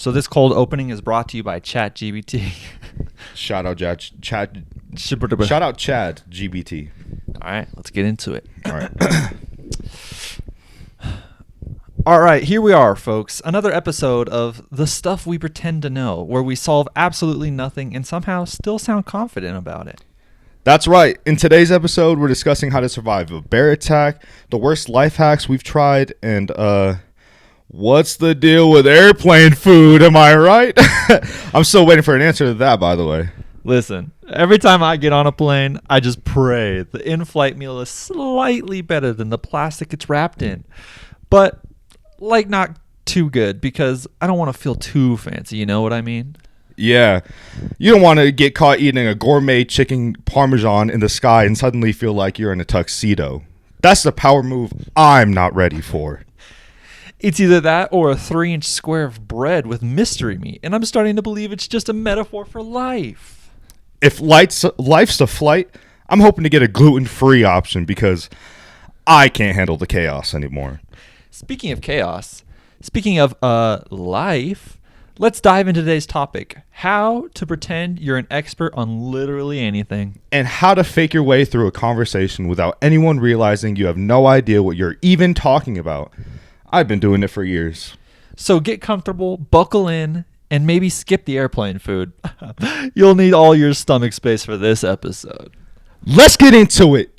So this cold opening is brought to you by ChatGPT. Shout out Chad GBT. All right, let's get into it. All right. All right, here we are, folks. Another episode of The Stuff We Pretend to Know, where we solve absolutely nothing and somehow still sound confident about it. That's right. In today's episode, we're discussing how to survive a bear attack, the worst life hacks we've tried, and what's the deal with airplane food? Am I right? I'm still waiting for an answer to that, by the way. Listen, every time I get on a plane, I just pray the in-flight meal is slightly better than the plastic it's wrapped in. But, like, not too good, because I don't want to feel too fancy, you know what I mean? Yeah. You don't want to get caught eating a gourmet chicken parmesan in the sky and suddenly feel like you're in a tuxedo. That's the power move I'm not ready for. It's either that or a 3-inch square of bread with mystery meat, and I'm starting to believe it's just a metaphor for life. If life's a flight, I'm hoping to get a gluten-free option because I can't handle the chaos anymore. Speaking of chaos, speaking of life, let's dive into today's topic: how to pretend you're an expert on literally anything. And how to fake your way through a conversation without anyone realizing you have no idea what you're even talking about. I've been doing it for years. So get comfortable, buckle in, and maybe skip the airplane food. You'll need all your stomach space for this episode. Let's get into it.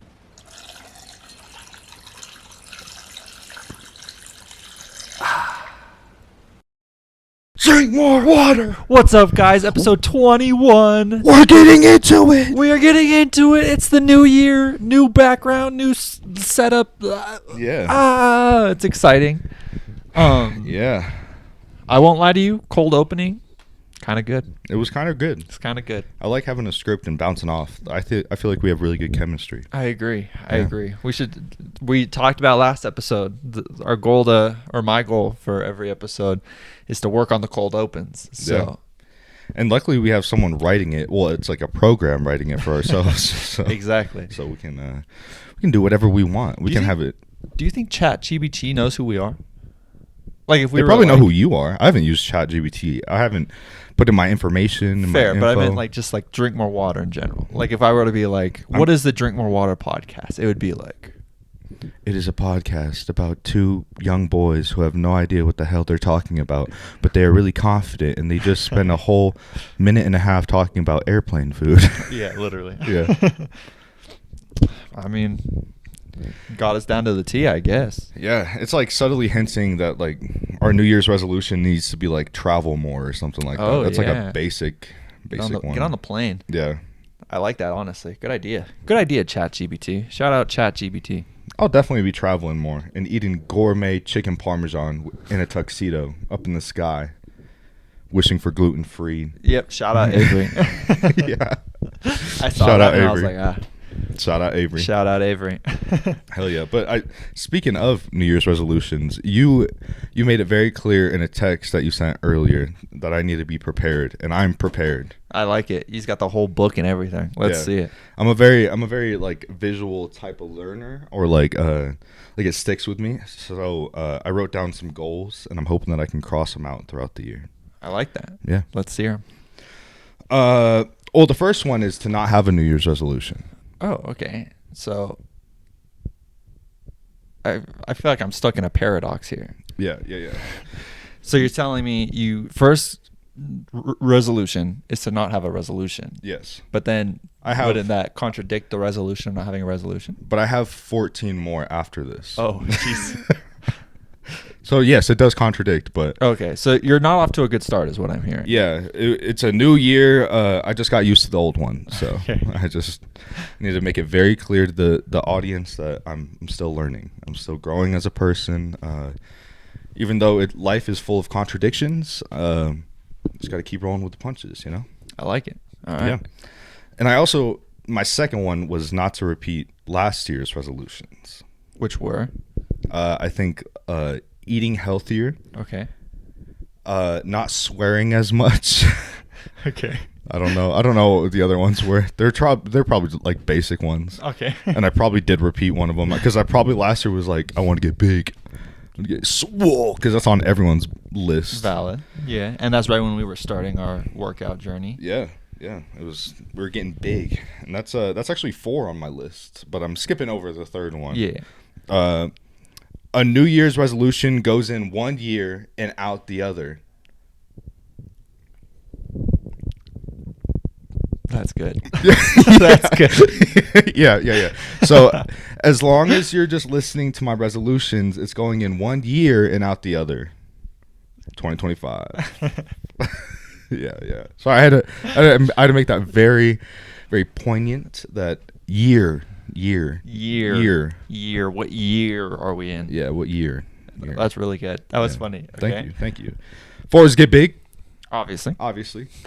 Drink more water. What's up, guys? Episode 21. We're getting into it. We are getting into it. It's the new year, new background, new setup. Yeah. It's exciting. Yeah. I won't lie to you. Cold opening, kind of good. It was kind of good. It's kind of good. I like having a script and bouncing off. I feel like we have really good chemistry. I agree. I agree. We talked about last episode. My goal for every episode is to work on the cold opens. So. Yeah. And luckily we have someone writing it. Well, it's like a program writing it for ourselves. So, exactly. So we can do whatever we want. We can have it. Do you think ChatGPT knows who we are? Like if we they probably know who you are. I haven't used ChatGPT. I haven't put in my information. Fair, my but I info. meant just drink more water in general. Like if I were to be like, what is the Drink More Water podcast? It would be like, it is a podcast about two young boys who have no idea what the hell they're talking about, but they are really confident, and they just spend a whole minute and a half talking about airplane food. Yeah, literally. Yeah. I mean, got us down to the T, I guess. Yeah, it's like subtly hinting that like our New Year's resolution needs to be like travel more or something like that. That's like a basic one. Get on the plane. Yeah. I like that, honestly. Good idea. Good idea, ChatGPT. Shout out ChatGPT. I'll definitely be traveling more and eating gourmet chicken parmesan in a tuxedo up in the sky, wishing for gluten-free. Yep, shout out Avery. Yeah. I saw Shout that out and Avery. I was like, Shout out Avery. Shout out Avery. Hell yeah. But speaking of New Year's resolutions, you made it very clear in a text that you sent earlier that I need to be prepared, and I'm prepared. I like it. He's got the whole book and everything. Let's see it. I'm a very like visual type of learner, or like it sticks with me. So I wrote down some goals, and I'm hoping that I can cross them out throughout the year. I like that. Yeah. Let's see them. Well, the first one is to not have a New Year's resolution. Oh, okay. So I feel like I'm stuck in a paradox here. Yeah. So you're telling me you first resolution is to not have a resolution. Yes. But then wouldn't that contradict the resolution of not having a resolution? But I have 14 more after this. Oh, jeez. So yes, it does contradict, but okay. So you're not off to a good start, is what I'm hearing. Yeah, it's a new year. I just got used to the old one, so Okay. I just need to make it very clear to the audience that I'm still learning. I'm still growing as a person. Even though life is full of contradictions, just got to keep rolling with the punches, you know? I like it. All right. Yeah. And my second one was not to repeat last year's resolutions. Which were? I think eating healthier. Okay. Not swearing as much. Okay. I don't know what the other ones were. They're probably like basic ones. Okay. And I probably did repeat one of them because I probably last year was like, I want to get big. I'm gonna get swole because that's on everyone's list. Valid. Yeah, and that's right when we were starting our workout journey. Yeah, yeah. It was. We were getting big, and that's actually 4 on my list. But I'm skipping over the third one. Yeah. A New Year's resolution goes in one year and out the other. That's good. That's good. Yeah. So as long as you're just listening to my resolutions, it's going in one year and out the other. 2025. Yeah. So I had to make that very, very poignant. That year. What year are we in? Yeah, what year? That's really good. That was funny. Okay. Thank you. 4 is get big. Obviously.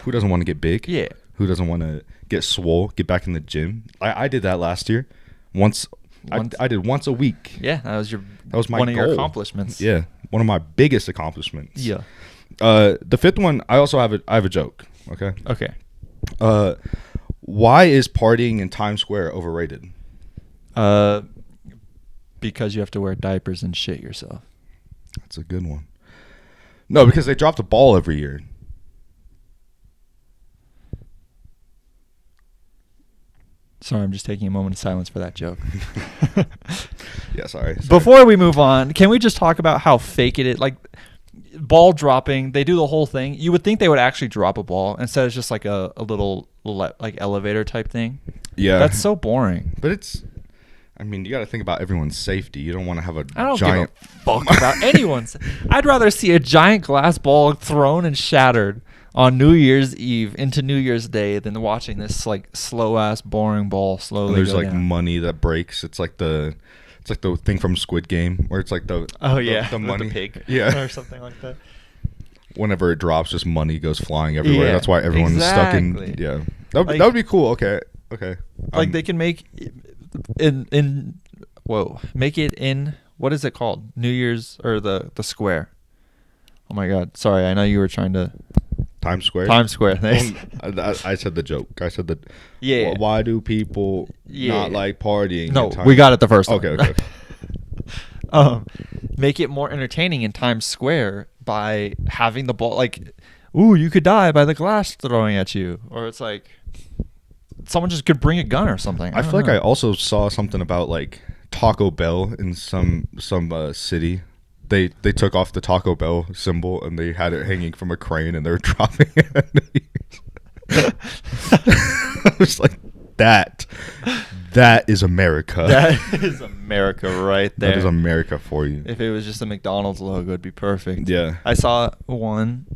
Who doesn't want to get big? Yeah. Who doesn't want to get swole, get back in the gym? I did that last year. Once. I did once a week. Yeah, that was my one of goal. your accomplishments. Yeah, one of my biggest accomplishments. Yeah. The 5th one, I also have a joke. Okay. Why is partying in Times Square overrated? Because you have to wear diapers and shit yourself. That's a good one. No, because they drop the ball every year. Sorry, I'm just taking a moment of silence for that joke. Yeah, sorry. Before we move on, can we just talk about how fake it is? Like, ball dropping, they do the whole thing. You would think they would actually drop a ball instead it's just like a little like elevator type thing. Yeah. That's so boring. But you got to think about everyone's safety. You don't want to have I don't giant give a fuck about anyone's. I'd rather see a giant glass ball thrown and shattered on New Year's Eve into New Year's Day than watching this like slow ass boring ball slowly. And there's go like down. money that breaks. It's like the thing from Squid Game where it's like the money, the pig, yeah, or something like that. Whenever it drops, just money goes flying everywhere. Yeah, That's why everyone is stuck in. exactly. Yeah, that would be cool. Okay. Like they can make make it in what is it called? New Year's or the square. Oh my God! Sorry, I know you were trying to. Times Square. Thanks. I said the joke. I said that. Yeah. Why do people not like partying? No, we got it the first time. Okay. Make it more entertaining in Times Square by having the ball like, ooh, you could die by the glass throwing at you, or it's like someone just could bring a gun or something. I feel like I also saw something about like Taco Bell in some city. They took off the Taco Bell symbol and they had it hanging from a crane and they were dropping it. I was like, that is America. That is America right there. That is America for you. If it was just a McDonald's logo, it'd be perfect. Yeah. I saw one.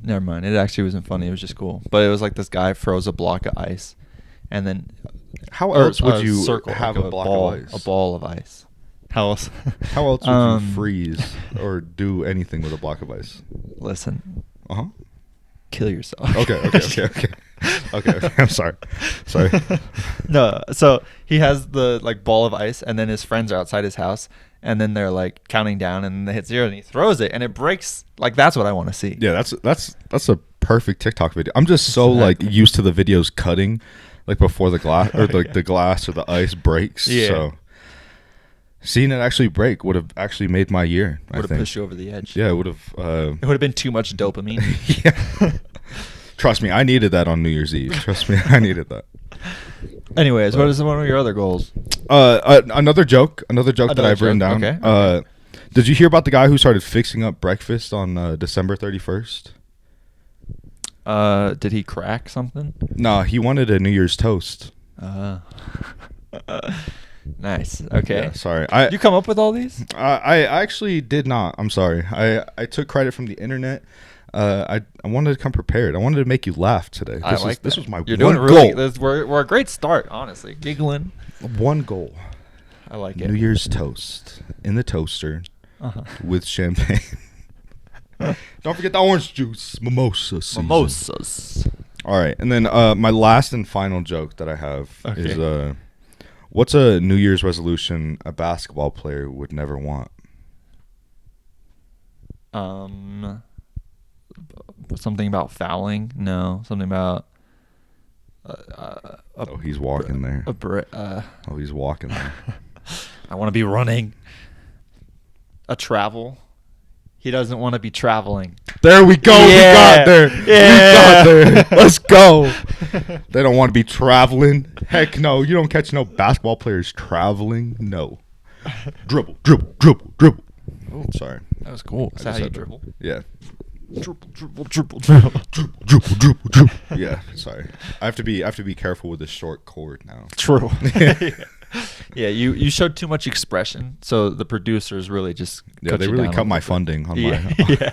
Never mind. It actually wasn't funny. It was just cool. But it was like this guy froze a block of ice, and then how else would you circle, have like a block ball, of ice? A ball of ice. How else? How else would you freeze or do anything with a block of ice? Listen. Uh-huh. Kill yourself. Okay. I'm sorry. No, so he has the like ball of ice, and then his friends are outside his house, and then they're like counting down, and they hit 0, and he throws it, and it breaks. Like that's what I want to see. Yeah, that's a perfect TikTok video. I'm just so like used to the videos cutting, like before the glass or like the glass or the ice breaks. Yeah. So seeing it actually break would have actually made my year. Would have pushed you over the edge. Yeah, it would have. It would have been too much dopamine. Yeah. Trust me, I needed that on New Year's Eve. Trust me, I needed that. Anyways, what is one of your other goals? Another joke that I've written down. Okay. Did you hear about the guy who started fixing up breakfast on December 31st? Did he crack something? No, he wanted a New Year's toast. Nice. Okay. Yeah, sorry. You come up with all these? I actually did not. I'm sorry. I took credit from the internet. I wanted to come prepared. I wanted to make you laugh today. This was my You're one doing really, goal. We're a great start, honestly. Giggling. One goal. I like it. New Year's toast in the toaster with champagne. Don't forget the orange juice. Mimosa season. Mimosas. All right. And then my last and final joke that I have is what's a New Year's resolution a basketball player would never want? Something about fouling? No. Something about He's walking there. He's He's walking there. I want to be running. a travel. He doesn't want to be traveling. There we go. Yeah. We got there. Yeah. We got there. Let's go. They don't want to be traveling. Heck no. You don't catch no basketball players traveling. No. Dribble, dribble, dribble, dribble. Oh, sorry. That was cool. Is that how you dribble? Yeah. Dribble, dribble, dribble, dribble. Dribble, dribble, dribble. Yeah, sorry. I have to be careful with this short cord now. True. Yeah, you showed too much expression, so the producers really just they really cut my funding on my. Yeah.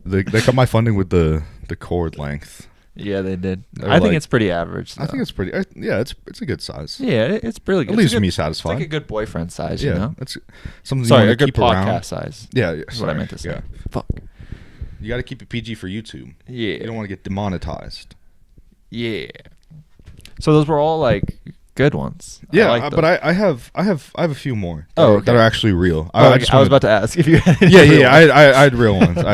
They cut my funding with the cord length. Yeah, they did. They're I think like- it's pretty average. I think it's pretty. Yeah, it's a good size. Yeah, it's really good. It leaves It's a good- me It's satisfied. like a good boyfriend size, Yeah, you know. it's something. Sorry, you a want to good keep podcast around. size. Yeah, Is what I meant to say. Yeah. Fuck. You got to keep it PG for YouTube. Yeah. You don't want to get demonetized. Yeah. So those were all like good ones. Yeah, I like but I have a few more. Oh, okay. that are actually real. Oh, I just I was wanted- about to ask if you. Had Yeah, real yeah, ones. I had real ones. Okay.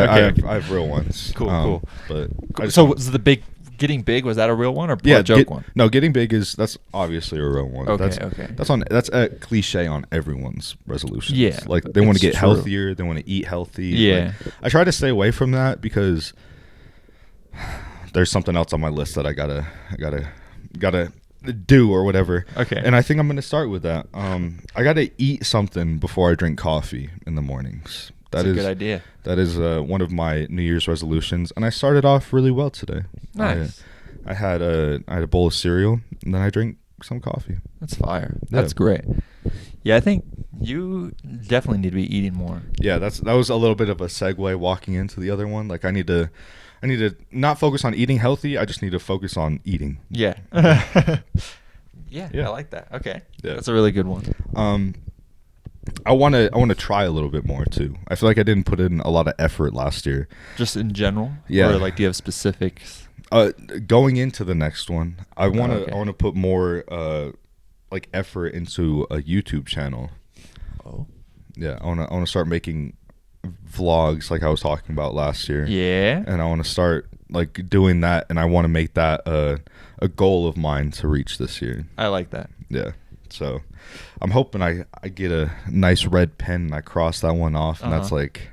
I have real ones. Cool, cool. But I just So want- was the big getting big? Was that a real one or yeah, a joke one? No, getting big that's obviously a real one. Okay, that's, okay. That's a cliche on everyone's resolutions. Yeah, like they want to it's get true. healthier, they want to eat healthy. Yeah. Like, I try to stay away from that because there's something else on my list that I gotta do or whatever. Okay. And I think I'm gonna start with that. I gotta eat something before I drink coffee in the mornings. That's a good idea. That is one of my New Year's resolutions, and I started off really well today. Nice. I had a bowl of cereal, and then I drank some coffee. That's fire. Yeah. That's great. Yeah, I think you definitely need to be eating more. Yeah, that was a little bit of a segue walking into the other one. Like I need to not focus on eating healthy. I just need to focus on eating. Yeah. Yeah, Yeah. I like that. Okay. Yeah. That's a really good one. I want to try a little bit more too. I feel like I didn't put in a lot of effort last year. Just in general? Yeah. Or like do you have specifics? Going into the next one, I want to okay. put more like effort into a YouTube channel. Oh. Yeah, I want to start making vlogs like I was talking about last year. Yeah. And I want to start like doing that, and I want to make that a goal of mine to reach this year. I like that. Yeah. So I'm hoping I get a nice red pen and I cross that one off, and that's like,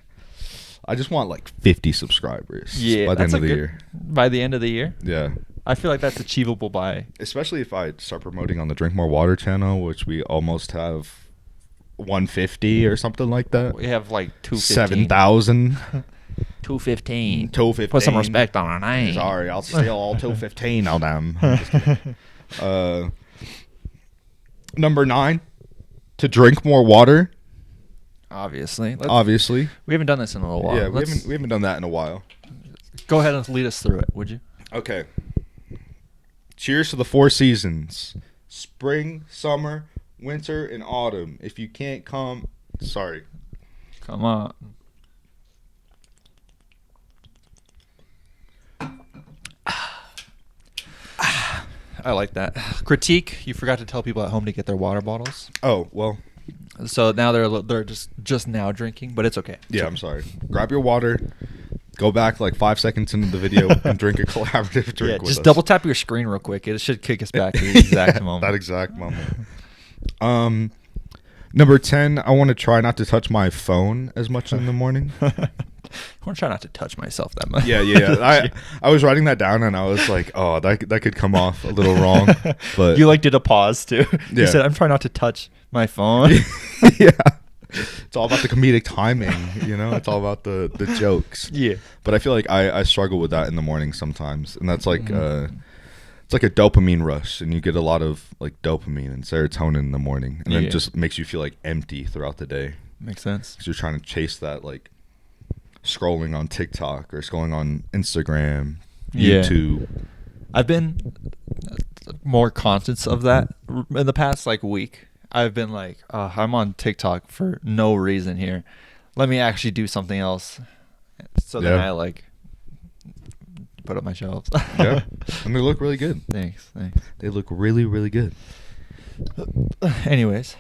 I just want like 50 subscribers Yeah. by the that's end of a the good- year. By the end of the year? Yeah. I feel like that's achievable by. Especially if I start promoting on the Drink More Water channel, which we almost have 150 or something like that. We have like 215. 7,000. 215. 215. Put some respect on our name. Sorry, I'll steal all 215 of them. I'm just kidding. Number 9, to drink more water. Obviously. Obviously. We haven't done this in a little while. Yeah, we haven't done that in a while. Go ahead and lead us through it, would you? Okay. Cheers to the 4 seasons: spring, summer, winter, and autumn. If you can't come, sorry. Come on. I like that. Critique, you forgot to tell people at home to get their water bottles. Oh, well, So now they're just now drinking, but it's okay. yeah, I'm sorry. Grab your water, go back like 5 seconds into the video, and drink a collaborative drink Yeah, with just us. double tap your screen real quick. It should kick us back to the exact Yeah, moment. That exact moment. Number 10, I want to try not to touch my phone as much in the morning. I want to try not to touch myself that much. Yeah. I was writing that down, and I was like, oh, that could come off a little wrong. But You like did a pause too. You Yeah. said, "I'm trying not to touch my phone." yeah, it's all about the comedic timing, you know. It's all about the jokes. Yeah. But I feel like I struggle with that in the morning sometimes, and that's like it's like a dopamine rush, and you get a lot of like dopamine and serotonin in the morning, and then Yeah. it just makes you feel like empty throughout the day Makes sense. because you're trying to chase that, like scrolling on TikTok or scrolling on Instagram, Yeah. YouTube. I've been more conscious of that in the past like week. I've been like, I'm on TikTok for no reason here. Let me actually do something else. So then Yeah. I like put up my shelves. Yeah, and they look really good. Thanks. They look really, really good. Anyways,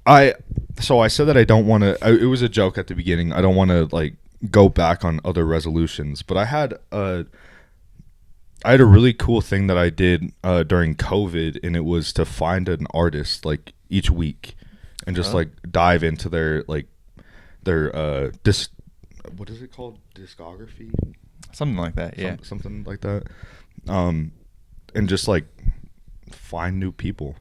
I said that I don't want to. It was a joke at the beginning. I don't want to like go back on other resolutions, but I had a really cool thing that I did during COVID, and it was to find an artist like each week and just Huh? like dive into their what is it called, discography, Something like that. Yeah. something like that, and just like find new people,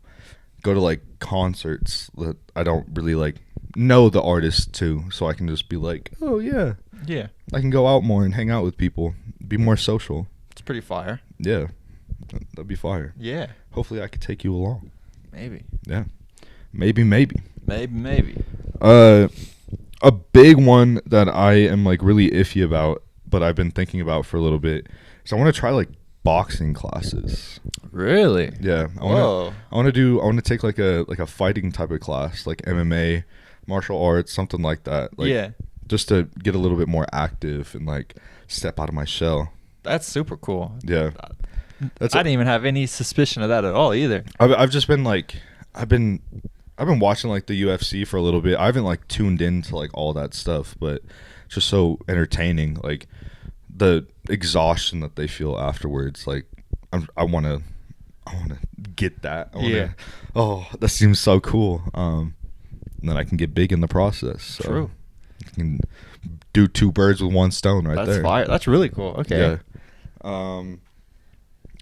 go to like concerts that I don't really like know the artist too, so I can just be like, oh yeah, Yeah. I can go out more and hang out with people, be more social. It's pretty fire. Yeah, that'd be fire. Yeah. Hopefully I could take you along. Maybe. Yeah, maybe. Maybe. A big one that I am like really iffy about, but I've been thinking about for a little bit, is I want to try like boxing classes. Really? Yeah, I want to take like a fighting type of class, like MMA, martial arts, something like that. Like, yeah. just to get a little bit more active and like step out of my shell. That's super cool. Yeah, I didn't even have any suspicion of that at all either. I've just been like, I've been watching like the UFC for a little bit. I haven't like tuned into like all that stuff, but it's just so entertaining. Like the exhaustion that they feel afterwards. Like I want to get that. Oh, that seems so cool. And then I can get big in the process. So True. I can do two birds with one stone right there. That's fire. That's really cool. Okay. Yeah.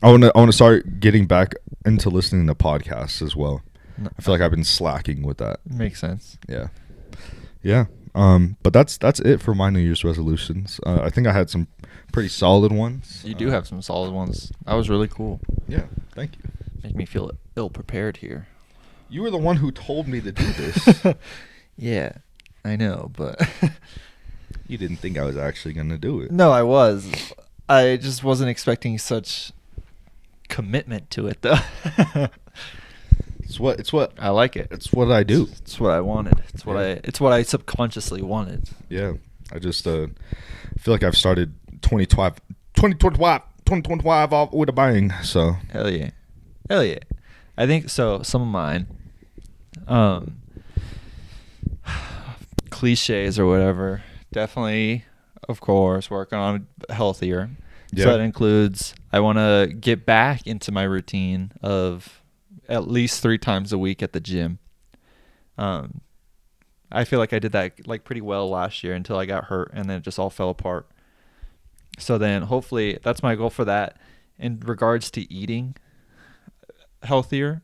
I want to start getting back into listening to podcasts as well. No. I feel like I've been slacking with that. Makes sense. Yeah. Yeah. But that's it for my New Year's resolutions. I think I had some pretty solid ones. You do have some solid ones. That was really cool. Yeah. Thank you. Make me feel ill prepared here. You were the one who told me to do this. Yeah, I know, but You didn't think I was actually going to do it. no, I was. I just wasn't expecting such commitment to it, though. It's what I like it. it's what I do. It's what I wanted. Yeah. It's what I subconsciously wanted. Yeah. I just feel like I've started 2025 off with a bang. So, Hell yeah. I think so. Some of mine, cliches or whatever. Definitely, of course, working on healthier. yeah. So that includes I want to get back into my routine of at least 3 times a week at the gym. I feel like I did that like pretty well last year until I got hurt, and then it just all fell apart. So then hopefully that's my goal for that. In regards to eating healthier,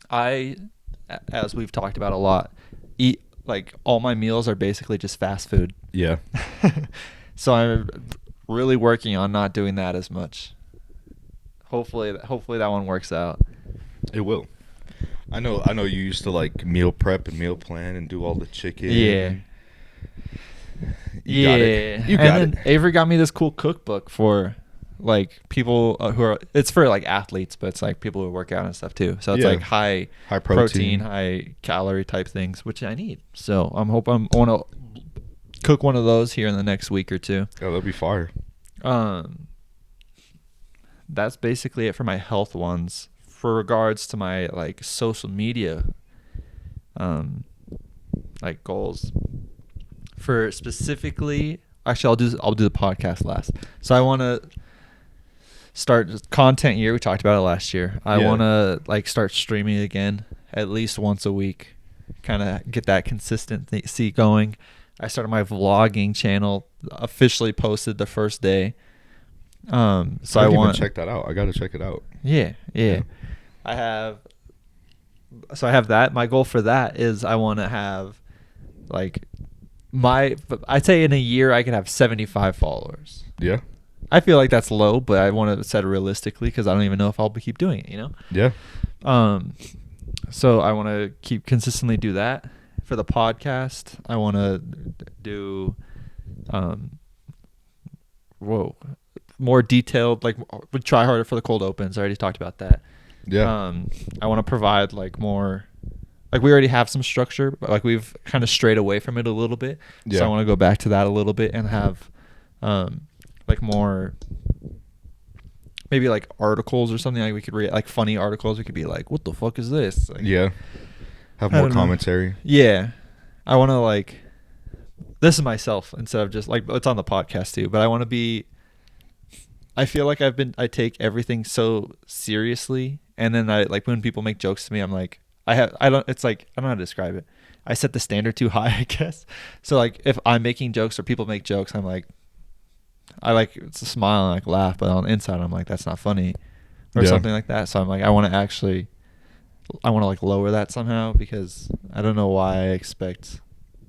I, as we've talked about a lot, eat like all my meals are basically just fast food. Yeah. So I'm really working on not doing that as much. Hopefully that one works out. It will. I know you used to like meal prep and meal plan and do all the chicken. Yeah. You got it. You got and then Avery got me this cool cookbook for like people who are, it's for like athletes, but it's like people who work out and stuff too. So it's Yeah. like high protein. high calorie type things, which I need. So I want to cook one of those here in the next week or two. Yeah, that'd be fire. That's basically it for my health ones. For regards to my like social media like goals, for specifically, actually I'll do the podcast last. So I want to start content year. We talked about it last year. I want to like start streaming again at least once a week, kind of get that consistency going. I started my vlogging channel, officially posted the first day. So I want to check that out. I got to check it out. Yeah. I have that. My goal for that is I want to have like I'd say in a year I could have 75 followers. Yeah. I feel like that's low, but I want to set it realistically because I don't even know if I'll keep doing it, you know? Yeah. So I want to keep consistently do that. For the podcast, I want to do more detailed, like we try harder for the cold opens. I already talked about that. Yeah. I want to provide like more, like we already have some structure, but like we've kind of strayed away from it a little bit. Yeah. So I want to go back to that a little bit and have like more, maybe like articles or something like we could read, like funny articles. We could be like, what the fuck is this? Like, Yeah. Have I more don't know. commentary. Yeah. I want to like, this is myself instead of just like, it's on the podcast too, but I want to be, I feel like I take everything so seriously. And then I like when people make jokes to me, I'm like, I don't. It's like I don't know how to describe it. I set the standard too high, I guess. So like if I'm making jokes or people make jokes, I'm like, I like it's a smile and like laugh, but on the inside I'm like that's not funny, or something like that. So I'm like I want to like lower that somehow because I don't know why I expect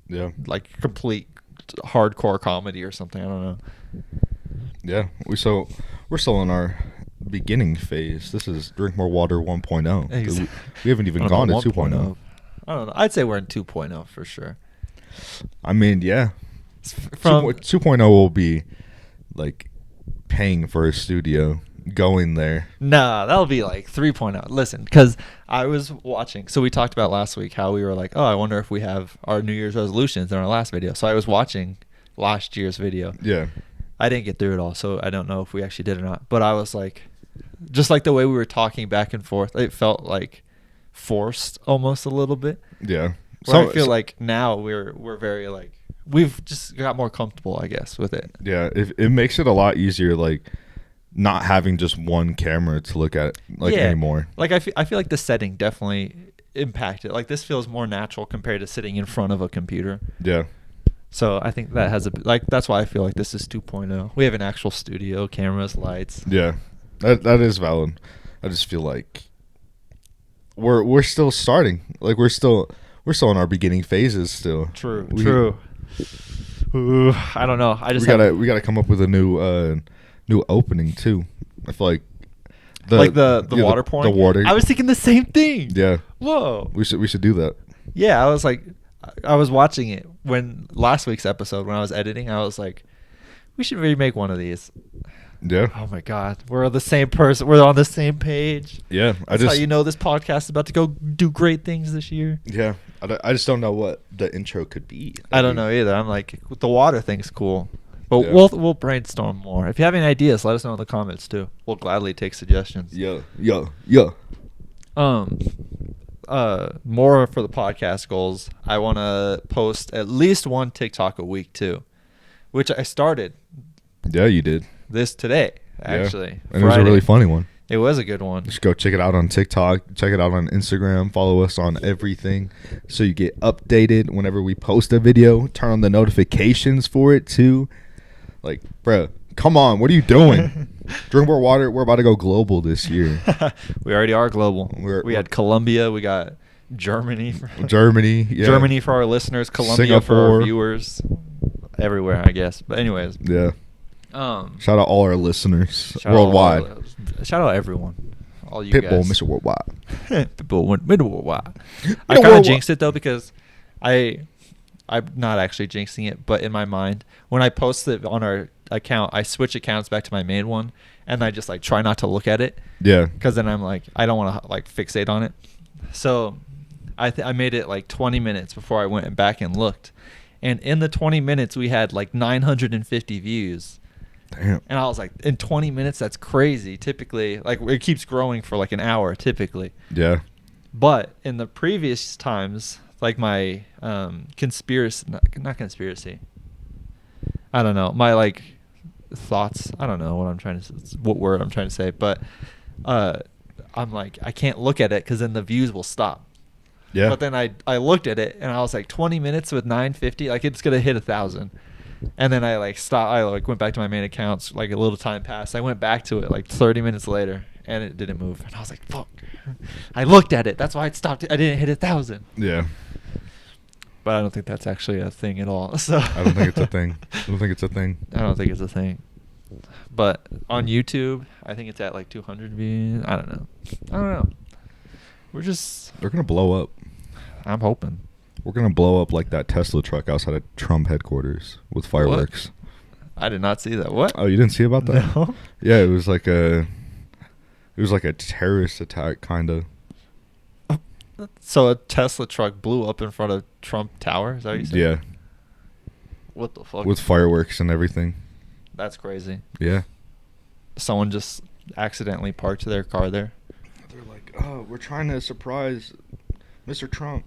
like complete hardcore comedy or something. I don't know. Yeah, we're still in our beginning phase. This is Drink More Water 1.0. Exactly. We haven't even gone to 2.0. I don't know. I'd say we're in 2.0 for sure. I mean, yeah. From 2.0 will be like paying for a studio, going there. Nah, that'll be like 3.0. Listen, because I was watching. So we talked about last week how we were like, oh, I wonder if we have our New Year's resolutions in our last video. So I was watching last year's video. Yeah. I didn't get through it all, so I don't know if we actually did or not. But I was like, just like the way we were talking back and forth, it felt like forced almost a little bit. Yeah. Where I feel like now we're very like we've just got more comfortable, I guess, with it. Yeah, it makes it a lot easier, like not having just one camera to look at anymore. Like I feel like the setting definitely impacted. Like this feels more natural compared to sitting in front of a computer. Yeah. So I think that has that's why I feel like this is 2.0. We have an actual studio, cameras, lights. Yeah, that is valid. I just feel like we're still starting. Like we're still in our beginning phases still. True. Ooh, I don't know. We gotta come up with a new opening too. I feel like the water pouring. The water. I was thinking the same thing. Yeah. Whoa. We should do that. Yeah, I was like, I was watching it when last week's episode when I was editing. I was like, we should remake one of these. Yeah. Oh my God, we're the same person. We're on the same page. Yeah, That's how you know this podcast is about to go do great things this year. Yeah, I just don't know what the intro could be. I don't know either. I'm like, the water thing's cool, but Yeah. we'll brainstorm more. If you have any ideas, let us know in the comments too. We'll gladly take suggestions. Yeah. More for the podcast goals. I want to post at least one TikTok a week too, which I started. Yeah, you did. This today, actually. And it was a really funny one. It was a good one. Just go check it out on TikTok. Check it out on Instagram. Follow us on everything so you get updated whenever we post a video. Turn on the notifications for it too. Like, bruh, come on. What are you doing? Drink more water. We're about to go global this year. We already are global. We had Colombia. We got Germany. Germany. Yeah. Germany for our listeners. Colombia Singapore. for our viewers. Everywhere, I guess. But anyways. Yeah. Shout out all our listeners worldwide. Shout out everyone. All you Pitbull, guys. Mr. Worldwide. Pitbull, worldwide. I kind of jinxed it though because I'm not actually jinxing it, but in my mind, when I post it on our account, I switch accounts back to my main one, and I just like try not to look at it. Yeah. Because then I'm like, I don't want to like fixate on it. So I made it like 20 minutes before I went back and looked, and in the 20 minutes we had like 950 views. Damn. And I was like, in 20 minutes, that's crazy. Typically, like it keeps growing for like an hour, typically. Yeah. But in the previous times, like my conspiracy, not conspiracy. I don't know. My like thoughts. I don't know what word I'm trying to say. But I'm like, I can't look at it because then the views will stop. Yeah. But then I looked at it and I was like, 20 minutes with 950, like it's gonna hit 1,000. And then I like stopped. I like went back to my main accounts. Like a little time passed. I went back to it like 30 minutes later, and it didn't move. And I was like, "Fuck!" I looked at it. That's why it stopped. I didn't hit 1,000. Yeah. But I don't think that's actually a thing at all. So I don't think it's a thing. I don't think it's a thing. But on YouTube, I think it's at like 200 views. I don't know. They're gonna blow up. I'm hoping. We're gonna blow up like that Tesla truck outside of Trump headquarters with fireworks. What? I did not see that. What? Oh, you didn't see about that? No. Yeah, it was like a terrorist attack, kind of. So a Tesla truck blew up in front of Trump Tower? Is that what you said? Yeah. What the fuck? With fireworks and everything. That's crazy. Yeah. Someone just accidentally parked their car there. They're like, oh, we're trying to surprise Mr. Trump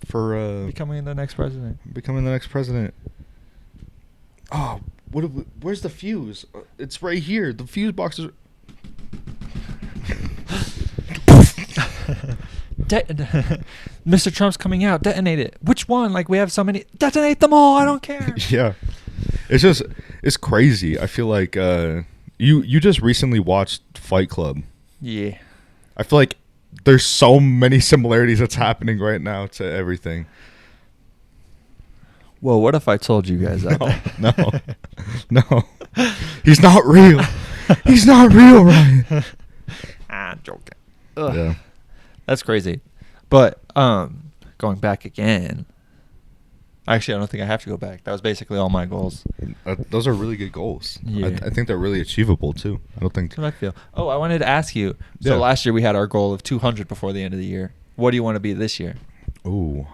for becoming the next president. Oh, where's the fuse? It's right here. The fuse box is... Mr. Trump's coming out. Detonate it. Which one? Like, we have so many. Detonate them all. I don't care. Yeah. It's crazy. I feel like you just recently watched Fight Club. Yeah. I feel like there's so many similarities that's happening right now to everything. Well, what if I told you guys that? No. He's not real. He's not real, Ryan. I'm joking. Ugh. Yeah. That's crazy. But going back again. Actually, I don't think I have to go back. That was basically all my goals. Those are really good goals. Yeah. I think they're really achievable too. I don't think. That's what I feel. Oh, I wanted to ask you. So last year we had our goal of 200 before the end of the year. What do you want to be this year? Ooh.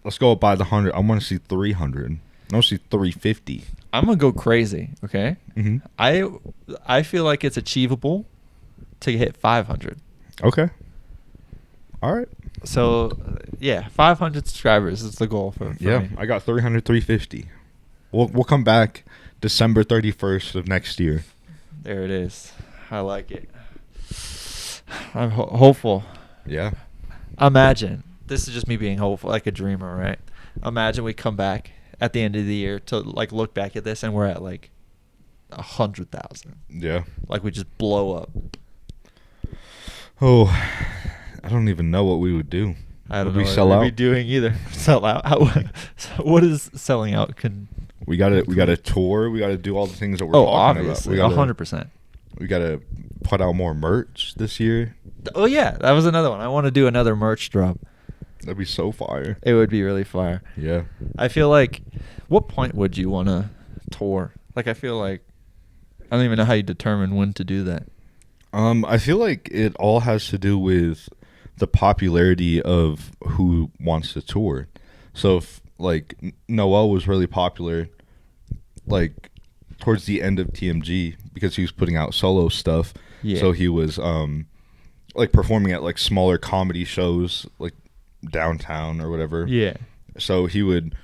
Let's go by the 100. I want to see 300. I want to see 350. I'm gonna go crazy. Okay. Mm-hmm. I feel like it's achievable to hit 500. Okay. All right. So, yeah, 500 subscribers is the goal for me. I got 300, 350. We'll come back December 31st of next year. There it is. I like it. I'm hopeful. Yeah. Imagine. This is just me being hopeful, like a dreamer, right? Imagine we come back at the end of the year to like look back at this and we're at like 100,000. Yeah. Like we just blow up. Oh, I don't even know what we would do. I don't would know we what sell we'd out? be doing either. Sell out. What is selling out? We got to tour. We got to do all the things that we're talking obviously, about. 100%. We got to put out more merch this year. Oh yeah, that was another one. I want to do another merch drop. That'd be so fire. It would be really fire. Yeah. I feel like, what point would you want to tour? Like, I feel like, I don't even know how you determine when to do that. I feel like it all has to do with the popularity of who wants to tour. So if like Noel was really popular, like towards the end of TMG because he was putting out solo stuff. Yeah. So he was like performing at like smaller comedy shows like downtown or whatever. Yeah. So he would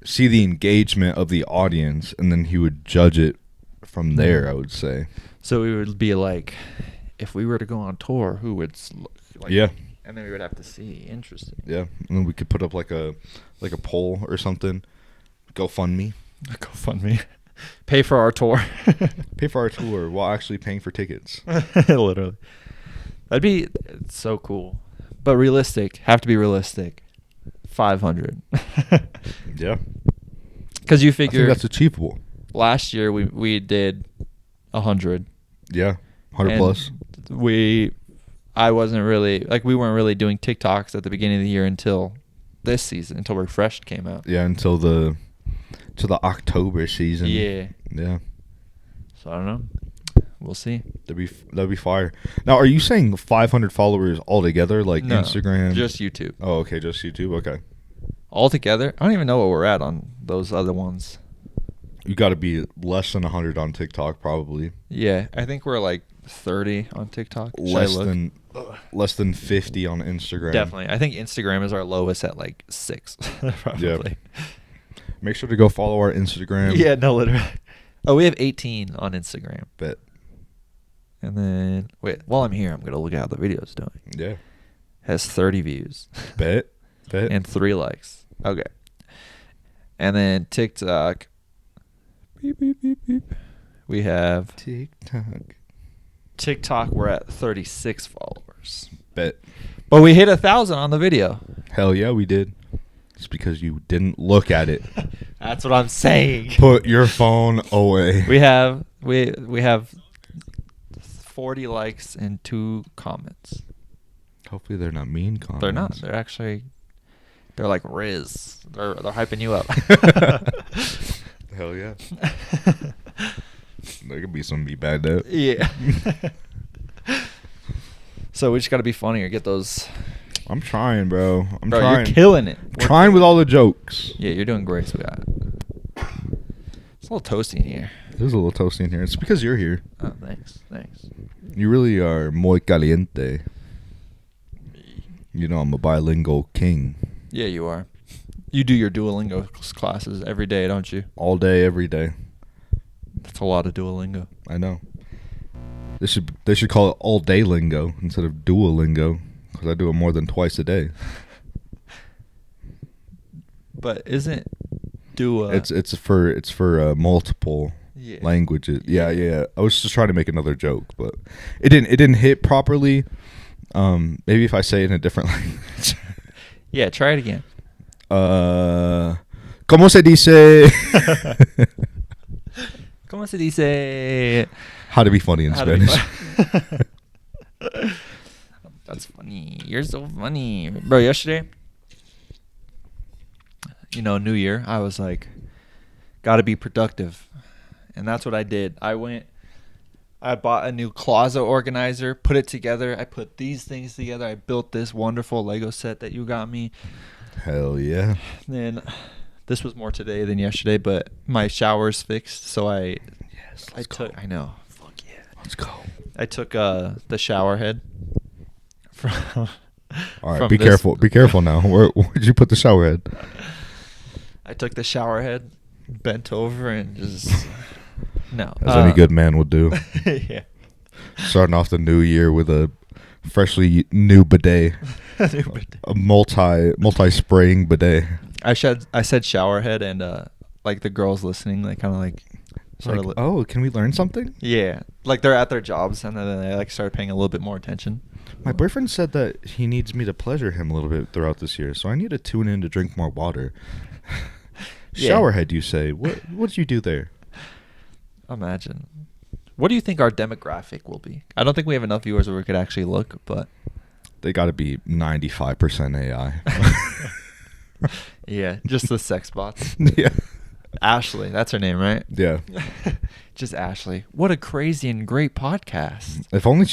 see the engagement of the audience and then he would judge it from there, I would say. So it would be like, if we were to go on tour, who would like, yeah. And then we would have to see. Interesting. Yeah. And then we could put up like a poll or something. GoFundMe. GoFundMe. Pay for our tour. Pay for our tour while actually paying for tickets. Literally. That'd be so cool. But realistic. Have to be realistic. 500. Yeah. Because you I figure think that's achievable. last year we did 100. Yeah. 100 plus. I wasn't really, like, we weren't really doing TikToks at the beginning of the year until this season, until Refreshed came out. Yeah, until the October season. Yeah. Yeah. So I don't know. We'll see. That'd be fire. Now, are you saying 500 followers altogether, like No, Instagram? just YouTube. Oh, okay, just YouTube. Okay. Altogether? I don't even know what we're at on those other ones. You got to be less than 100 on TikTok, probably. Yeah, I think we're like 30 on TikTok. Should I look? Less than 50 on Instagram. Definitely. I think Instagram is our lowest at like 6. Probably. Yeah. Make sure to go follow our Instagram. Yeah, no, literally. Oh, we have 18 on Instagram. Bet. And then, wait, while I'm here, I'm going to look at how the video's doing. Yeah. Has 30 views. Bet. And 3 likes. Okay. And then TikTok. Beep, beep, beep, beep. We have TikTok, we're at 36 followers. Bet. But we hit 1,000 on the video. Hell yeah, we did. It's because you didn't look at it. That's what I'm saying. Put your phone away. We have 40 likes and 2 comments. Hopefully they're not mean comments. They're not. They're actually, they're like Riz. They're hyping you up. Hell yeah. There could be some be bad though. Yeah. So we just got to be funny or get those. I'm trying, bro. I'm Bro, trying. you're killing it. Trying with all the jokes. Yeah, you're doing great, sweetheart. It's a little toasty in here. There's a little toasty in here. It's because you're here. Oh, thanks. You really are muy caliente. You know I'm a bilingual king. Yeah, you are. You do your Duolingo classes every day, don't you? All day, every day. That's a lot of Duolingo. I know. They should call it all day lingo instead of Duolingo, because I do it more than twice a day. But isn't Dua? It's for multiple languages. Yeah. I was just trying to make another joke, but it didn't hit properly. Maybe if I say it in a different language. Yeah, try it again. ¿Cómo se dice? ¿Cómo se dice? How to be funny in Spanish. That's funny. You're so funny. Bro, yesterday, New Year, I was like, gotta be productive. And that's what I did. I bought a new closet organizer, put it together. I put these things together. I built this wonderful Lego set that you got me. Hell yeah. Then this was more today than yesterday, but my shower's fixed, so I know. Fuck yeah. Let's go. I took the shower head from all right, be careful. Be careful now. Where'd you put the shower head? I took the shower head, bent over, and just no. As any good man would do. Yeah. Starting off the new year with a freshly new bidet. A multi-spraying bidet. I said shower head, and like the girls listening, they kind of like oh, can we learn something? Yeah, like they're at their jobs, and then they like started paying a little bit more attention. My boyfriend said that he needs me to pleasure him a little bit throughout this year, so I need to tune in to drink more water. Showerhead, you say? What did you do there? Imagine. What do you think our demographic will be? I don't think we have enough viewers where we could actually look, but they got to be 95% AI. Yeah, just the sex bots. Yeah. Ashley, that's her name, right? Yeah. Just Ashley. What a crazy and great podcast. If only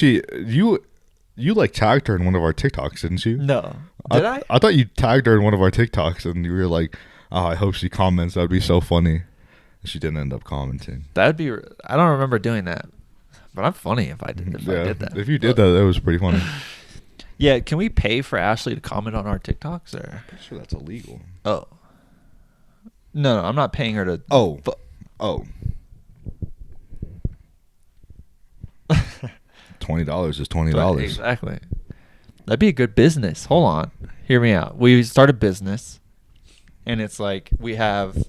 you like tagged her in one of our TikToks, didn't you? No. Did I? I thought you tagged her in one of our TikToks, and you were like, "Oh, I hope she comments. That would be so funny." She didn't end up commenting. That'd be. I don't remember doing that, but I'm funny if I did. I did that. If you did that was pretty funny. Yeah, can we pay for Ashley to comment on our TikToks? Or I'm pretty sure that's illegal. Oh. No, I'm not paying her to. Oh. $20 is $20. Exactly. That'd be a good business. Hold on. Hear me out. We start a business, and it's like we have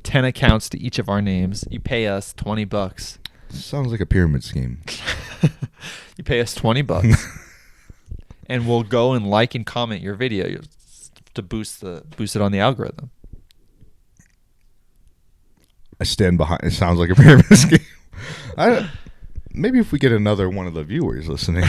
10 accounts to each of our names. You pay us $20. Sounds like a pyramid scheme. You pay us $20, and we'll go and like and comment your video to boost it on the algorithm. I stand behind. It sounds like a pyramid scheme. Maybe if we get another one of the viewers listening.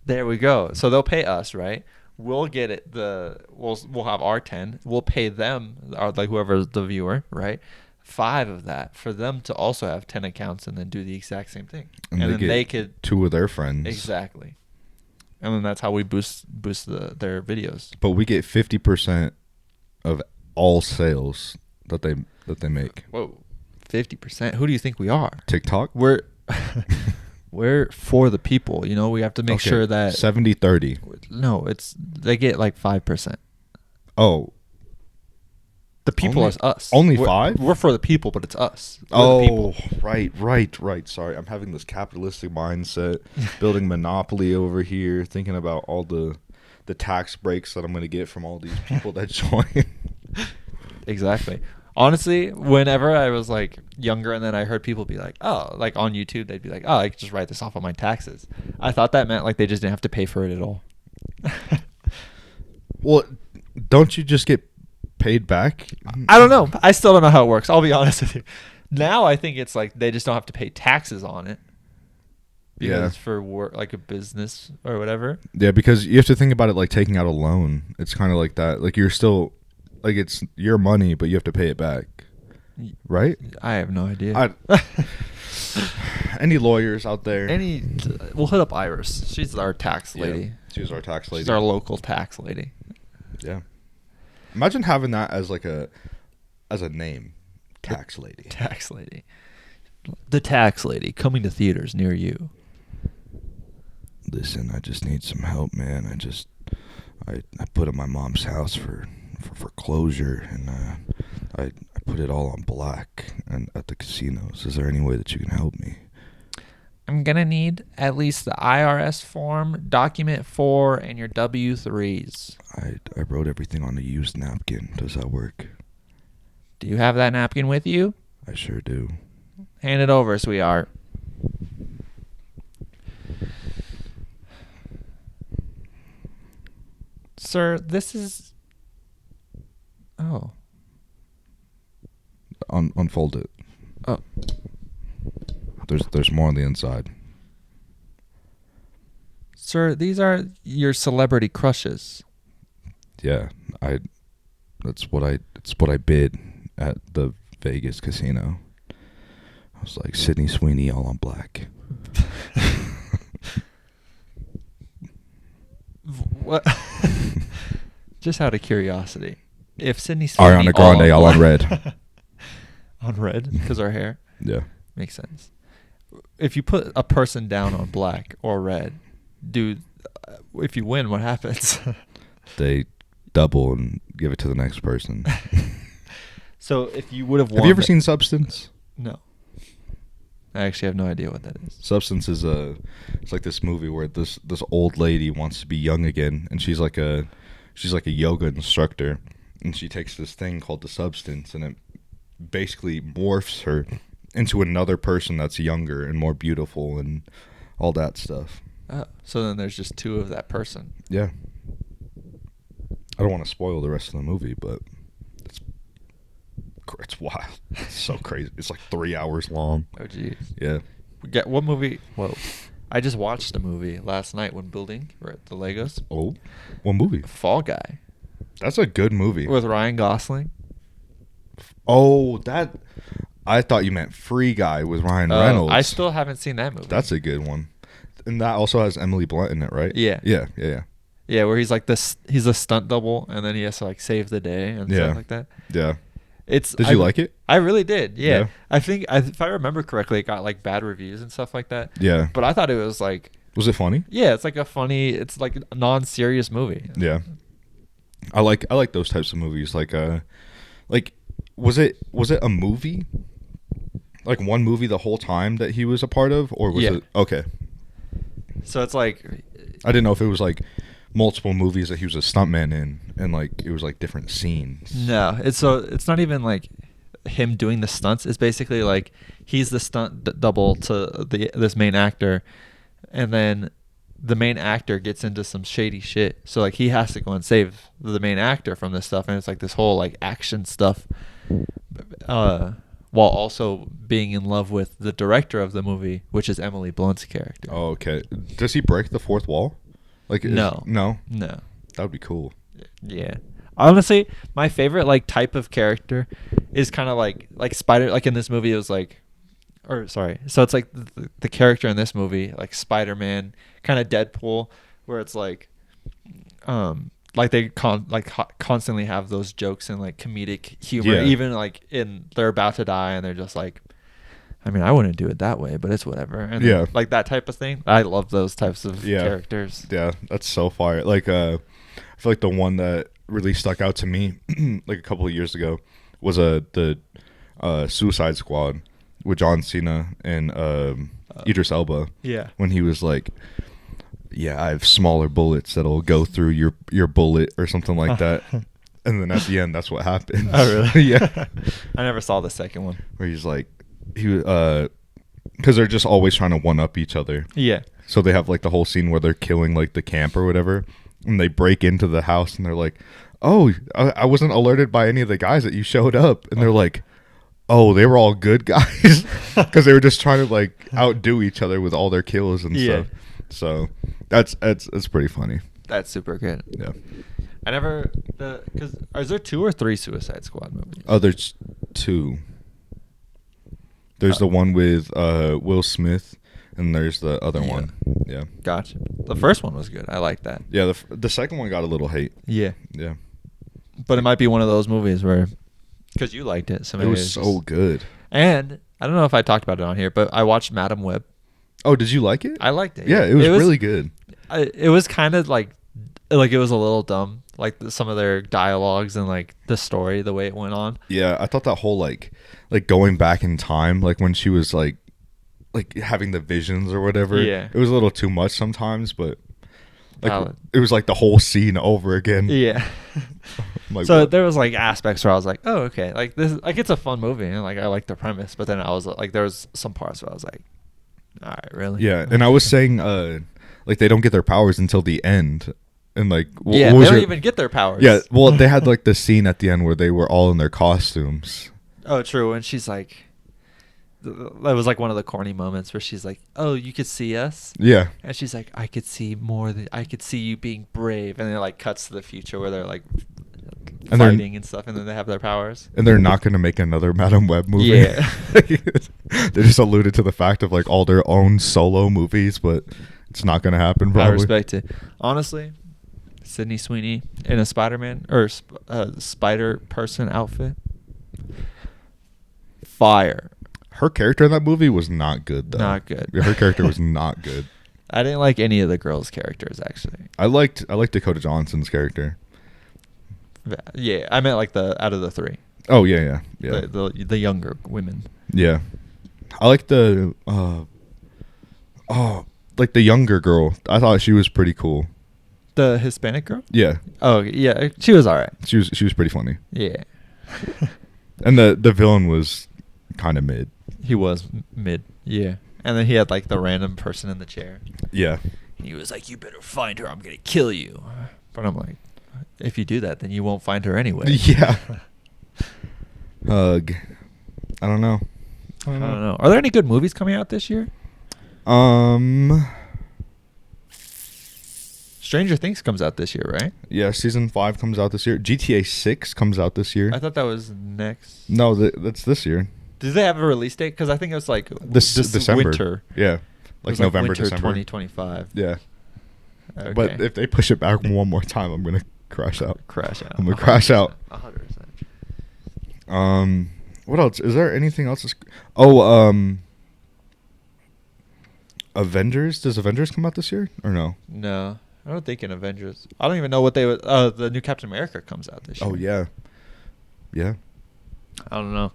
There we go. So they'll pay us, right? We'll get it. We'll have our 10. We'll pay them, like whoever's the viewer, right? 5 of that for them to also have 10 accounts and then do the exact same thing. And then they could 2 of their friends. Exactly. And then that's how we boost their videos. But we get 50% of all sales that they make. Whoa. 50%. Who do you think we are? TikTok? We're for the people. We have to make sure that 70-30. No, they get like 5%. Oh. The people is us. Only 5? We're for the people, but it's us. Oh, right. Sorry, I'm having this capitalistic mindset, building monopoly over here, thinking about all the tax breaks that I'm going to get from all these people that join. Exactly. Honestly, whenever I was like younger and then I heard people be like, oh, like on YouTube, they'd be like, oh, I could just write this off on my taxes. I thought that meant like they just didn't have to pay for it at all. Well, don't you just get paid back? I don't know. I still don't know how it works. I'll be honest with you. Now I think it's like they just don't have to pay taxes on it. Because it's for work, like a business or whatever. Yeah, because you have to think about it like taking out a loan. It's kind of like that. Like you're still... Like it's your money, but you have to pay it back, right? I have no idea. Any lawyers out there? We'll hit up Iris. She's our tax lady. Yeah, she's our tax lady. She's our local tax lady. Yeah. Imagine having that as a name, tax lady. Tax lady. The tax lady coming to theaters near you. Listen, I just need some help, man. I put up my mom's house for foreclosure, and I put it all on black and at the casinos. Is there any way that you can help me? I I'm going to need at least the IRS form, document 4, and your W-3s. I wrote everything on a used napkin. Does that work? Do you have that napkin with you? I sure do. Hand it over, sweetheart. Sir, this is... Oh. Unfold it. Oh. There's more on the inside. Sir, these are your celebrity crushes. Yeah, it's what I bid at the Vegas casino. I was like, Sydney Sweeney, all on black. What? Just out of curiosity, if Sydney Sweeney Ariana Grande, all on red. On red, because our hair. Yeah, makes sense. If you put a person down on black or red, dude, if you win, what happens? They double and give it to the next person. So if you would have won, have you ever seen Substance? No. I actually have no idea what that is. Substance is it's like this movie where this old lady wants to be young again, and she's like a yoga instructor, and she takes this thing called the substance, and it basically morphs her into another person that's younger and more beautiful and all that stuff. Oh, so then there's just two of that person. Yeah. I don't want to spoil the rest of the movie, but it's wild. It's so crazy. It's like 3 hours long. Oh, geez. Yeah. What movie? Whoa. I just watched a movie last night when building the Legos. Oh, what movie? Fall Guy. That's a good movie. With Ryan Gosling. Oh, that... I thought you meant Free Guy with Ryan Reynolds. I still haven't seen that movie. That's a good one. And that also has Emily Blunt in it, right? Yeah. Yeah. Yeah, where he's like this. He's a stunt double, and then he has to like save the day and stuff like that. Yeah. Did you like it? I really did. Yeah. Yeah. I think if I remember correctly, it got like bad reviews and stuff like that. Yeah. But I thought it was like. Was it funny? Yeah, it's like it's like a non-serious movie. Yeah. I like those types of movies. Like was it a movie? Like one movie the whole time that he was a part of, or was it okay? So it's like I didn't know if it was like multiple movies that he was a stuntman in, and like it was like different scenes. No, it's not even like him doing the stunts. It's basically like he's the stunt double to this main actor, and then the main actor gets into some shady shit. So like he has to go and save the main actor from this stuff, and it's like this whole like action stuff, while also being in love with the director of the movie, which is Emily Blunt's character. Oh, okay. Does he break the fourth wall? Like no. That would be cool. Yeah. Honestly, my favorite like type of character is kind of like Spider. Like in this movie, it was like, so it's like the character in this movie, like Spider-Man, kind of Deadpool, where it's like they constantly have those jokes and like comedic humor, even like they're about to die and they're just like, I mean, I wouldn't do it that way, but it's whatever. And then, like that type of thing. I love those types of characters. Yeah, that's so fire. Like I feel like the one that really stuck out to me like a couple of years ago was the Suicide Squad with John Cena and Idris Elba. Yeah. When he was like, I have smaller bullets that'll go through your bullet or something like that. And then at the end, that's what happens. Oh, really? Yeah. I never saw the second one. Where he's like, because they're just always trying to one-up each other. Yeah. So they have like the whole scene where they're killing like the camp or whatever. And they break into the house and they're like, oh, I wasn't alerted by any of the guys that you showed up. And they're like, oh, they were all good guys. Because they were just trying to like outdo each other with all their kills and stuff. So that's pretty funny. That's super good. Yeah. I never because is there 2 or 3 Suicide Squad movies? Oh, there's 2. There's the one with Will Smith, and there's the other one. Yeah. Gotcha. The first one was good. I like that. Yeah. The second one got a little hate. Yeah. Yeah. But it might be one of those movies where, because you liked it, so it was so good. And I don't know if I talked about it on here, but I watched Madam Web. Oh, did you like it? I liked it. Yeah, it was really good. It was kind of like it was a little dumb, like some of their dialogues and like the story, the way it went on. Yeah, I thought that whole like going back in time, like when she was like like having the visions or whatever. Yeah. It was a little too much sometimes, but like Valid. it was like the whole scene over again. Yeah. I'm like, So what? there was like aspects where I was like, oh, okay, like this, like it's a fun movie, and like I like the premise. But then I was like, there was some parts where I was like, all right, really? Yeah, and I was saying, like they don't get their powers until the end, and like, Yeah, what they was don't your- even get their powers. Yeah, well, they had like the scene at the end where they were all in their costumes. Oh, true. And she's like, that was like one of the corny moments where she's like, "Oh, you could see us," Yeah, and she's like, "I could see more than I could see you being brave," and then it like cuts to the future where they're like And they're- fighting and stuff, and then they have their powers. and they're not going to make another Madame Web movie. Yeah. They just alluded to the fact of like all their own solo movies, but it's not going to happen. I Probably. respect it. Honestly, Sydney Sweeney in a Spider-Man or Spider Person outfit, fire. Her character in that movie was not good though. Not good. Yeah, her character was not good. I didn't like any of the girls' characters actually. I liked Dakota Johnson's character. Yeah, I meant like the out of the three. Oh yeah. The younger women. Yeah. I like the like the younger girl. I thought she was pretty cool. The Hispanic girl? Yeah. Oh, yeah, she was all right. She was pretty funny. Yeah. And the villain was kind of mid. He was mid. Yeah. And then he had like the random person in the chair. Yeah. And he was like, "You better find her. I'm going to kill you." But I'm like, if you do that, then you won't find her anyway. Yeah. Hug. I don't know. I don't know. Are there any good movies coming out this year? Stranger Things comes out this year, right? Yeah, season 5 comes out this year. GTA 6 comes out this year. I thought that was next. No, that's this year. Did they have a release date? Because I think it was like This December. winter. Yeah. It Like was November, winter December. 2025. Yeah. Okay. But if they push it back one more time, I'm going to crash out. Crash out. I'm going to crash out. 100%. What else? Is there anything else? Avengers? Does Avengers come out this year or no? No, I don't think in Avengers. I don't even know what they would. The new Captain America comes out this year. Oh yeah. Yeah. I don't know.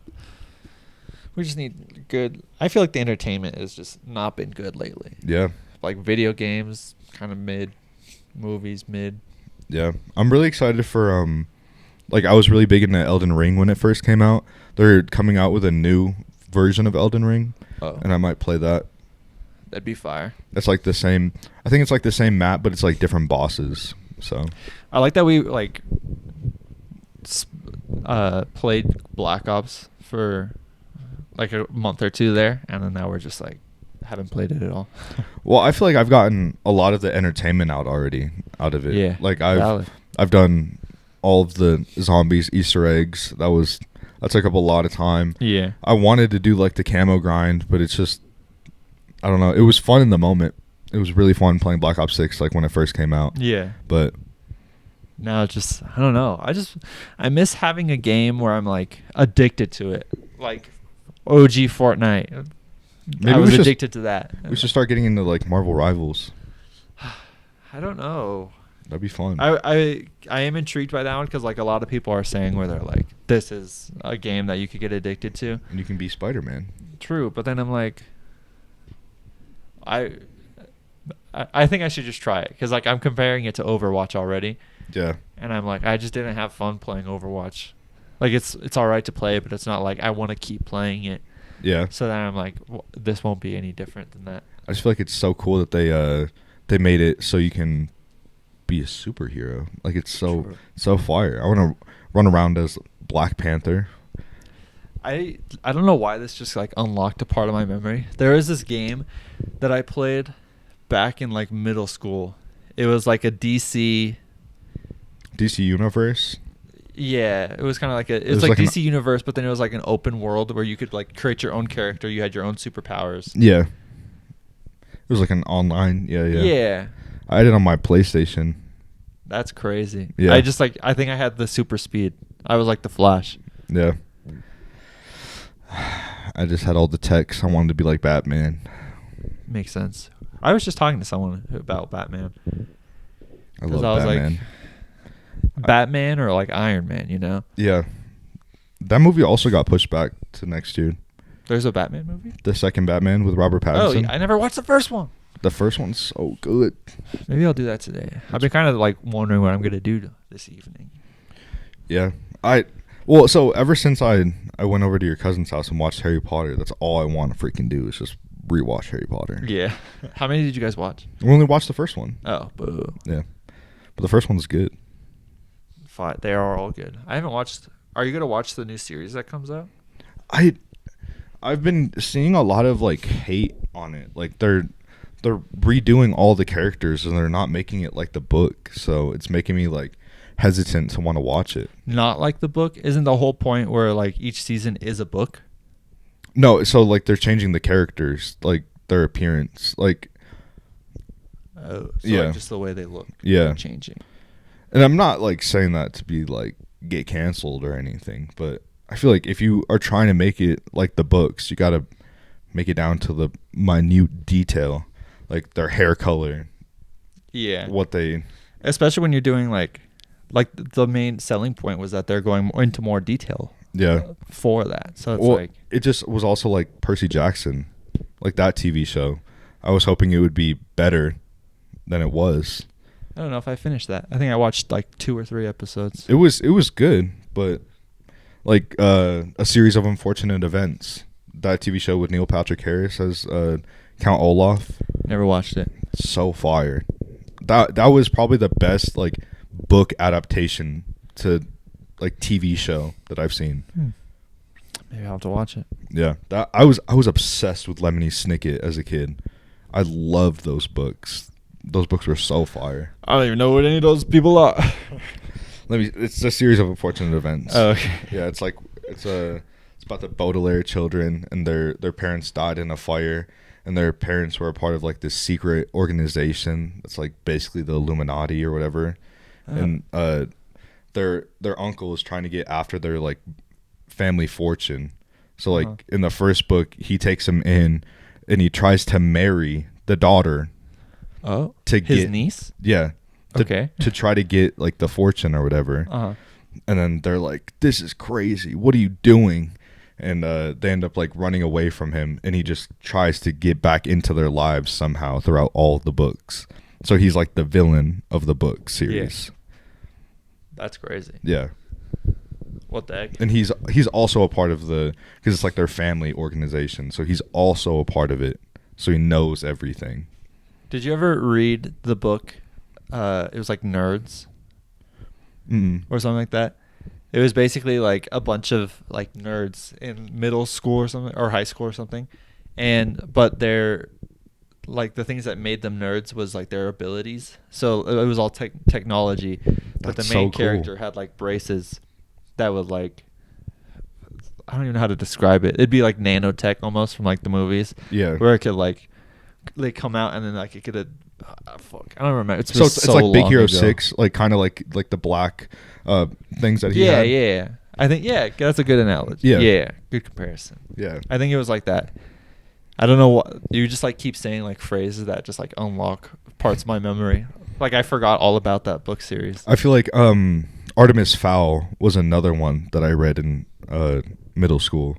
We just need good. I feel like the entertainment has just not been good lately. Yeah. Like video games, kind of mid. Movies, mid. Yeah. I'm really excited for like I was really big into Elden Ring when it first came out. They're coming out with a new version of Elden Ring, Oh, and I might play that. that'd be fire. It's like the same. I think it's like the same map, but it's like different bosses. So I like that we like played Black Ops for like a month or two there, and then now we're just like haven't played it at all. well, I feel like I've gotten a lot of the entertainment out of it. Yeah, Like valid. I've done all of the zombies Easter eggs. That took up a lot of time. Yeah. I wanted to do like the camo grind, but it's just I don't know. It was fun in the moment. It was really fun playing Black Ops 6 like when it first came out. Yeah. But Now it's just I don't know. I miss having a game where I'm like addicted to it. Like OG Fortnite. maybe I was we should addicted to that. we should start getting into like Marvel Rivals. I don't know. That'd be fun. I am intrigued by that one because like a lot of people are saying where they're like, this is a game that you could get addicted to. And you can be Spider-Man. True, but then I'm like, I think I should just try it because like I'm comparing it to Overwatch already, Yeah. and I'm like I just didn't have fun playing Overwatch. Like it's all right to play, but it's not like I want to keep playing it. Yeah. So then I'm like, this won't be any different than that. I just feel like it's so cool that they made it so you can be a superhero. Like it's so fire. I want to run around as Black Panther. I don't know why this just like unlocked a part of my memory. There is this game that I played back in like middle school. It was like a DC Universe. Yeah, it was kind of like it was was like like DC Universe, but then it was like an open world where you could like create your own character. You had your own superpowers. Yeah. It was like an online. Yeah. Yeah, I had it on my PlayStation. that's crazy. Yeah. I think I had the super speed. I was like the Flash. Yeah. I just had all the techs. I wanted to be like Batman. Makes sense. I was just talking to someone about Batman. I 'Cause love I was like, Batman. Batman or like Iron Man, you know? Yeah. That movie also got pushed back to next year. There's a Batman movie? The second Batman with Robert Oh, Pattinson. yeah, I never watched the first one. The first one's so good. Maybe I'll do that today. I've been kind of like wondering what I'm going to do this evening. Yeah. So ever since I went over to your cousin's house and watched Harry Potter, that's all I want to freaking do is just rewatch Harry Potter. Yeah. How many did you guys watch? We only watched the first one. Oh, boo. Yeah. But the first one's good. Fine. They are all good. I haven't watched. Are you going to watch the new series that comes out? I've been seeing a lot of like hate on it. Like they're redoing all the characters and they're not making it like the book. So it's making me like hesitant to want to watch it. Not like the book? Isn't the whole point where like each season is a book? No, so like they're changing the characters, like their appearance, like Oh, so yeah, like just the way they look. yeah, Changing. And I'm not like saying that to be like get canceled or anything, but I feel like if you are trying to make it like the books, you got to make it down to the minute detail, like their hair color. Yeah. What they, especially when you're doing like the main selling point was that they're going into more detail. Yeah. For that, so it's well, like it just was also like Percy Jackson, like that TV show. I was hoping it would be better than it was. I don't know if I finished that. I think I watched like 2 or 3 episodes. It was good, but like a series of unfortunate events. That TV show with Neil Patrick Harris as Count Olaf. Never watched it. So fire. That was probably the best like book adaptation to like TV show that I've seen. Maybe I'll have to watch it. Yeah, that I was obsessed with Lemony Snicket as a kid. I loved those books. Those books were so fire. I don't even know what any of those people are. It's a series of unfortunate events. Oh, okay. Yeah, it's about the Baudelaire children and their parents died in a fire, and their parents were a part of like this secret organization that's like basically the Illuminati or whatever. And their uncle is trying to get after their like family fortune. So like in the first book, he takes him in and he tries to marry the daughter. Oh, to his get niece? Yeah. Okay. To try to get like the fortune or whatever. And then they're like, "This is crazy. What are you doing?" And they end up like running away from him, and he just tries to get back into their lives somehow throughout all the books. So he's like the villain of the book series. Yeah. That's crazy. Yeah. What the heck? And he's also a part of because it's like their family organization. So he's also a part of it. So he knows everything. Did you ever read the book? It was like Nerds. Or something like that. It was basically like a bunch of like nerds in middle school or something, or high school or something. But they're like the things that made them nerds was like their abilities. So it was all technology. But That's the main so cool. character had like braces that would like, I don't even know how to describe it. It'd be like nanotech almost from like the movies. Yeah. Where it could like, they come out and then like it could fuck, I don't remember. It's It's like Big Hero ago. 6, like kind of like the black things that he Yeah, had. yeah. I think that's a good analogy. Yeah. Good comparison. Yeah. I think it was like that. I don't know what you just like keep saying like phrases that just like unlock parts of my memory. Like I forgot all about that book series. I feel like Artemis Fowl was another one that I read in middle school.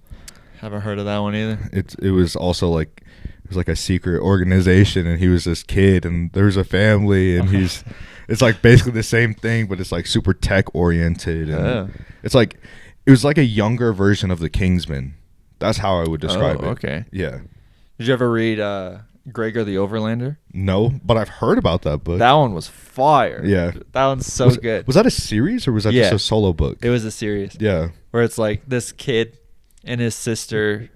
Haven't heard of that one either. It was also like it was like a secret organization, and he was this kid, and there's a family, and it's like basically the same thing, but it's like super tech oriented, and it's like it was like a younger version of the Kingsman. That's how I would describe it. Okay. Yeah. Did you ever read Gregor the Overlander? No, but I've heard about that book. That one was fire. Yeah. That one's so good. Was that a series or was that just a solo book? It was a series. Yeah. Where it's like this kid and his sister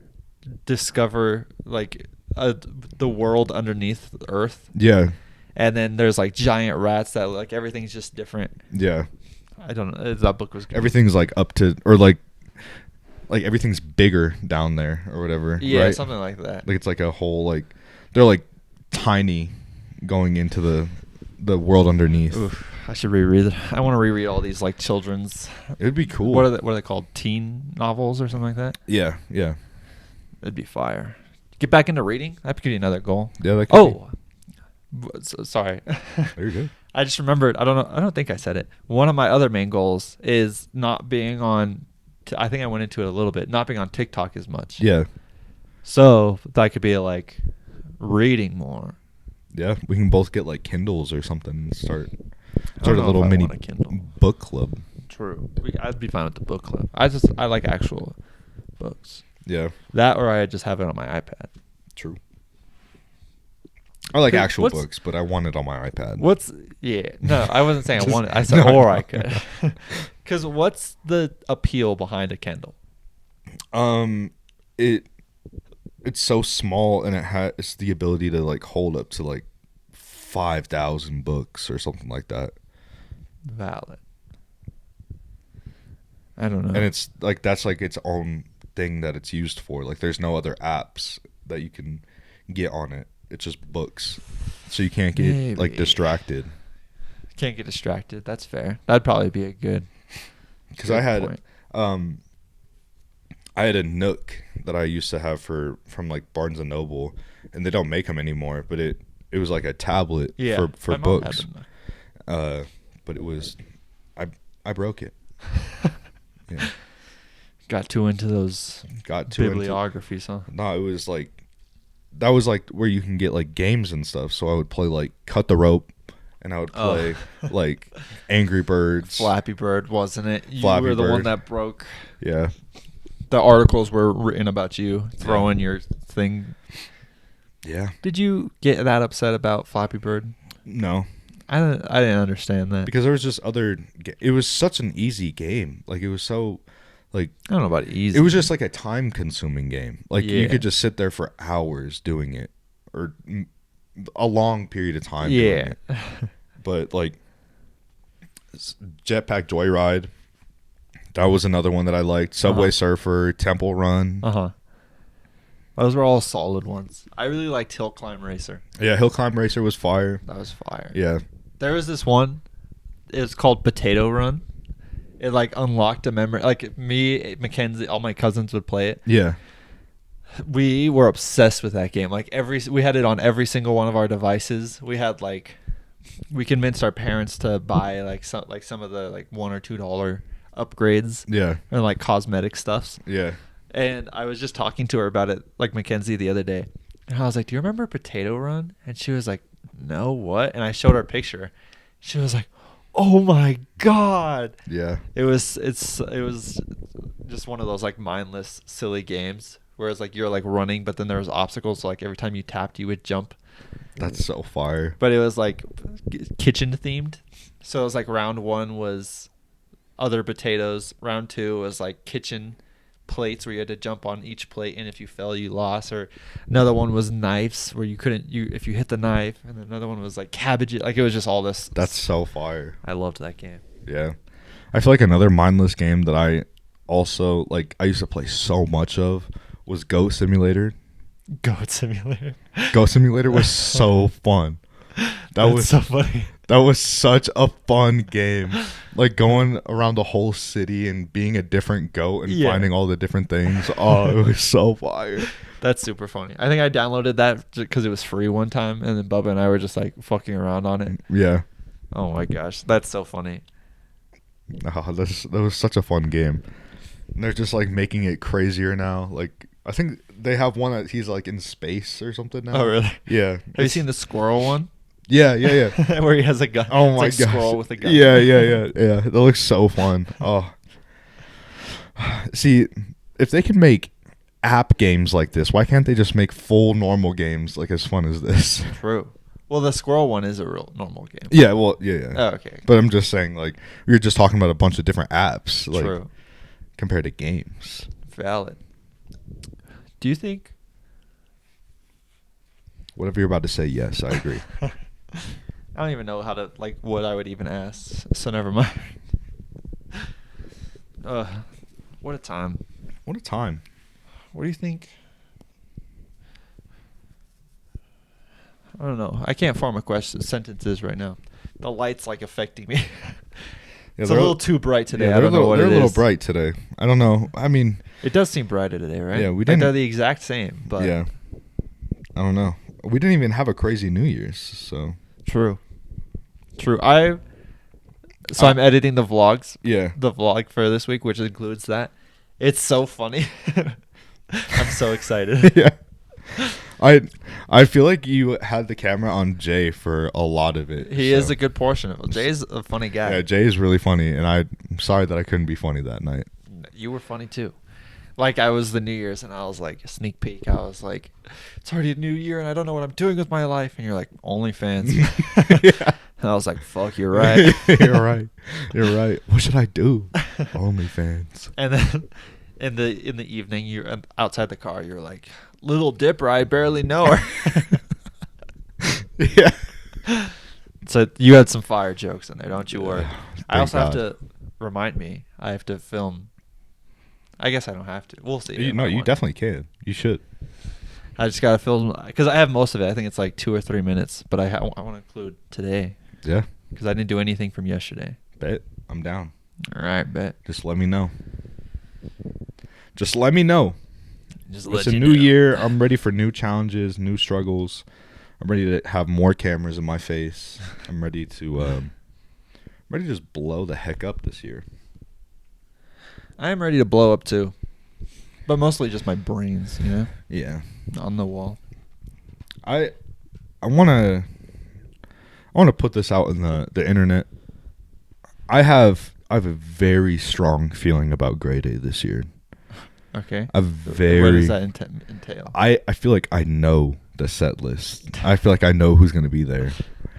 discover like the world underneath Earth. Yeah. And then there's like giant rats that like everything's just different. Yeah. I don't know. That book was good. Everything's like up to, or like everything's bigger down there or whatever. Yeah, right? something like that. Like it's like a whole like they're like tiny going into the world underneath. Oof, I should reread it. I want to reread all these like children's. It'd be cool. What are they called? Teen novels or something like that? Yeah, yeah. It'd be fire. Get back into reading. That could be another goal. Yeah, that could Sorry. You're good. I just remembered. I don't know. I don't think I said it. One of my other main goals is not being on. I think I went into it a little bit. Not being on TikTok as much. Yeah. So that could be like reading more. Yeah, we can both get like Kindles or something and start I don't a know little if I mini want a Kindle. book club. True. I'd be fine with the book club. I like actual books. Yeah, That or I just have it on my iPad. true. I like Wait, actual what's- books, but I want it on my iPad. No, I wasn't saying I Just- wanted. I said no. or I could. Because what's the appeal behind a Kindle? It's so small and it has the ability to like hold up to like 5,000 books or something like that. Valid. I don't know. And it's like that's like its own thing that it's used for. Like there's no other apps that you can get on it. It's just books. So you can't get like Maybe. distracted. Can't get distracted. That's fair. That'd probably be a good. Cuz I had point. I had a Nook that I used to have from like Barnes and Noble, and they don't make them anymore, but it was like a tablet for my mom had books. them. But it was I broke it. Yeah. Got too into those Got too into bibliographies, huh? No, it was like that was like where you can get like games and stuff. So I would play like Cut the Rope, and I would play like Angry Birds. Flappy Bird, wasn't it? You Flappy were the one Bird. that broke. Yeah. The articles were written about you throwing your thing. Yeah. Did you get that upset about Flappy Bird? No, I didn't understand that. because there was just it was such an easy game. Like it was so like I don't know about easy. it was just like a time consuming game. Like you Yeah. could just sit there for hours doing it, or a long period of time doing yeah. it. But like Jetpack Joyride, that was another one that I liked. Subway Surfer, Temple Run. Uh-huh. Those were all solid ones. I really liked Hill Climb Racer. Yeah, Hill Climb Racer was fire. That was fire. Yeah. There was this one. It was called Potato Run. It like unlocked a memory. Like me, Mackenzie, all my cousins would play it. Yeah. We were obsessed with that game. Like we had it on every single one of our devices. We convinced our parents to buy some of the like $1 or $2 upgrades Yeah. and like cosmetic stuffs. Yeah. And I was just talking to her about it, like Mackenzie, the other day. And I was like, "Do you remember Potato Run?" And she was like, "No, what?" And I showed her a picture. She was like, "Oh my god!" Yeah. It was just one of those like mindless, silly games. Whereas like you're like running, but then there was obstacles. So like every time you tapped, you would jump. That's so fire. But it was like kitchen themed. So it was like round 1 was other potatoes. Round 2 was like kitchen plates where you had to jump on each plate, and if you fell you lost. Or another one was knives where if you hit the knife. And then another one was like cabbage. Like it was just all this. That's so fire. I loved that game. Yeah. I feel like another mindless game that I also like I used to play so much of was Goat Simulator. Goat Simulator. Goat Simulator was so fun. That's was so funny. That was such a fun game. Like going around the whole city and being a different goat and Yeah. finding all the different things. Oh, it was so fire. That's super funny. I think I downloaded that because it was free one time, and then Bubba and I were just like fucking around on it. Yeah. Oh my gosh, that's so funny. Oh, that was such a fun game. And they're just like making it crazier now. Like I think they have one that he's like in space or something now. Oh really? Yeah. Have you seen the squirrel one? Yeah, yeah, yeah. Where he has a gun. Oh It's my like god. Squirrel with a gun. Yeah, yeah, yeah, yeah. That looks so fun. Oh. See, if they can make app games like this, why can't they just make full normal games like as fun as this? True. Well, the squirrel one is a real normal game. Yeah, well, yeah, yeah. Oh, okay. But I'm just saying, like, we were just talking about a bunch of different apps, like, True. compared to games. Valid. Do you think? Whatever you're about to say, yes, I agree. I don't even know how to like what I would even ask. So never mind. What a time. What a time. What do you think? I don't know. I can't form sentences right now. The light's like affecting me. Yeah, It's a they're little too bright today. Yeah, I don't know what they're it a little is. bright today. I don't know. I mean, It does seem brighter today, right? Yeah, we Like, didn't- they're the exact same, but yeah. I don't know. We didn't even have a crazy New Year's, so. True. I'm editing the vlogs. Yeah. The vlog for this week, which includes that. It's so funny. I'm so excited. Yeah. I feel like you had the camera on Jay for a lot of it. He is a good portion of it. Jay's a funny guy. Yeah, Jay is really funny, and I'm sorry that I couldn't be funny that night. You were funny too. Like I was the New Year's, and I was like a sneak peek. I was like, "It's already a new year, and I don't know what I'm doing with my life." And you're like, "OnlyFans." Yeah. And I was like, "Fuck, you're right." You're right. You're right. What should I do? OnlyFans. And then in the evening, you're outside the car. You're like, "Little Dipper, I barely know her." Yeah. So you had some fire jokes in there, don't you worry. Thank I also have God. to remind me. I have to film. I guess I don't have to. We'll see. if No, I you want. definitely can. You should. I just gotta film because I have most of it. I think it's like 2 or 3 minutes, but I want to include today Yeah. because I didn't do anything from yesterday. Bet. I'm down. All right, bet. Just let me know. Just let me know. Just It's a new year. I'm ready for new challenges, new struggles. I'm ready to have more cameras in my face. I'm ready to just blow the heck up this year. I am ready to blow up too, but mostly just my brains, Yeah. on the wall. I want to put this out in the internet. I have a very strong feeling about grade A this year. Okay. A very. What does that entail? I feel like I know the set list. I feel like I know who's going to be there.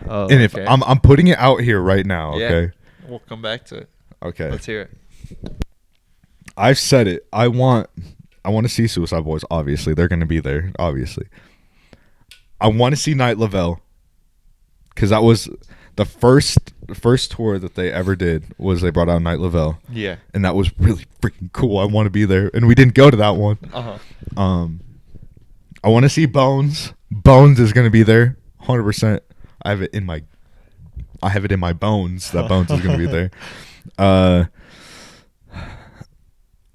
Oh, And if okay. I'm putting it out here right now, Yeah. okay? We'll come back to it. Okay. Let's hear it. I've said it. I want to see Suicide Boys, obviously. They're going to be there, obviously. I want to see Night Lavelle cuz that was the first tour that they ever did was they brought out Night Lavelle. Yeah. And that was really freaking cool. I want to be there. And we didn't go to that one. Uh-huh. I want to see Bones. Bones is going to be there 100%. I have it in my bones that Bones is going to be there.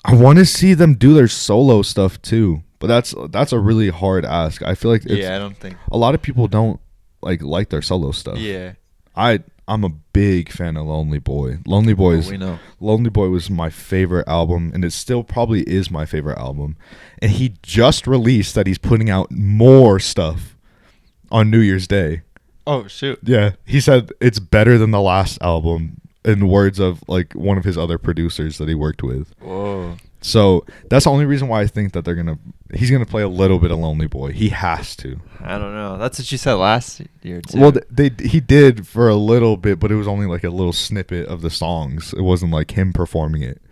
I want to see them do their solo stuff too, but that's a really hard ask. I feel like Yeah, I don't think. a lot of people don't like their solo stuff. Yeah. I'm a big fan of Lonely Boy. Lonely Boy is We know. Lonely Boy was my favorite album, and it still probably is my favorite album. And he just released that he's putting out more stuff on New Year's Day. Oh, shoot. Yeah, he said it's better than the last album, in words of like one of his other producers that he worked with. Whoa. So that's the only reason why I think that he's gonna play a little bit of Lonely Boy. He has to. I don't know. That's what you said last year, too. Well, he did for a little bit, but it was only like a little snippet of the songs. It wasn't like him performing it.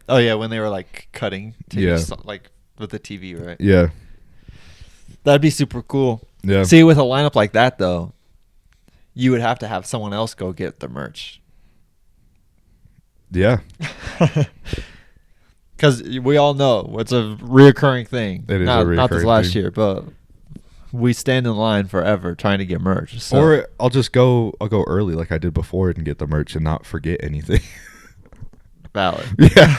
Oh, yeah, when they were, like, cutting to Yeah. like, with the TV, right? Yeah, That'd be super cool. yeah. See, with a lineup like that, though, you would have to have someone else go get the merch. Yeah, Because we all know it's a reoccurring thing. It is not, a Not this reoccurring last thing. year, but we stand in line forever trying to get merch. So. or I'll go early like I did before and get the merch and not forget anything. Valid. Yeah.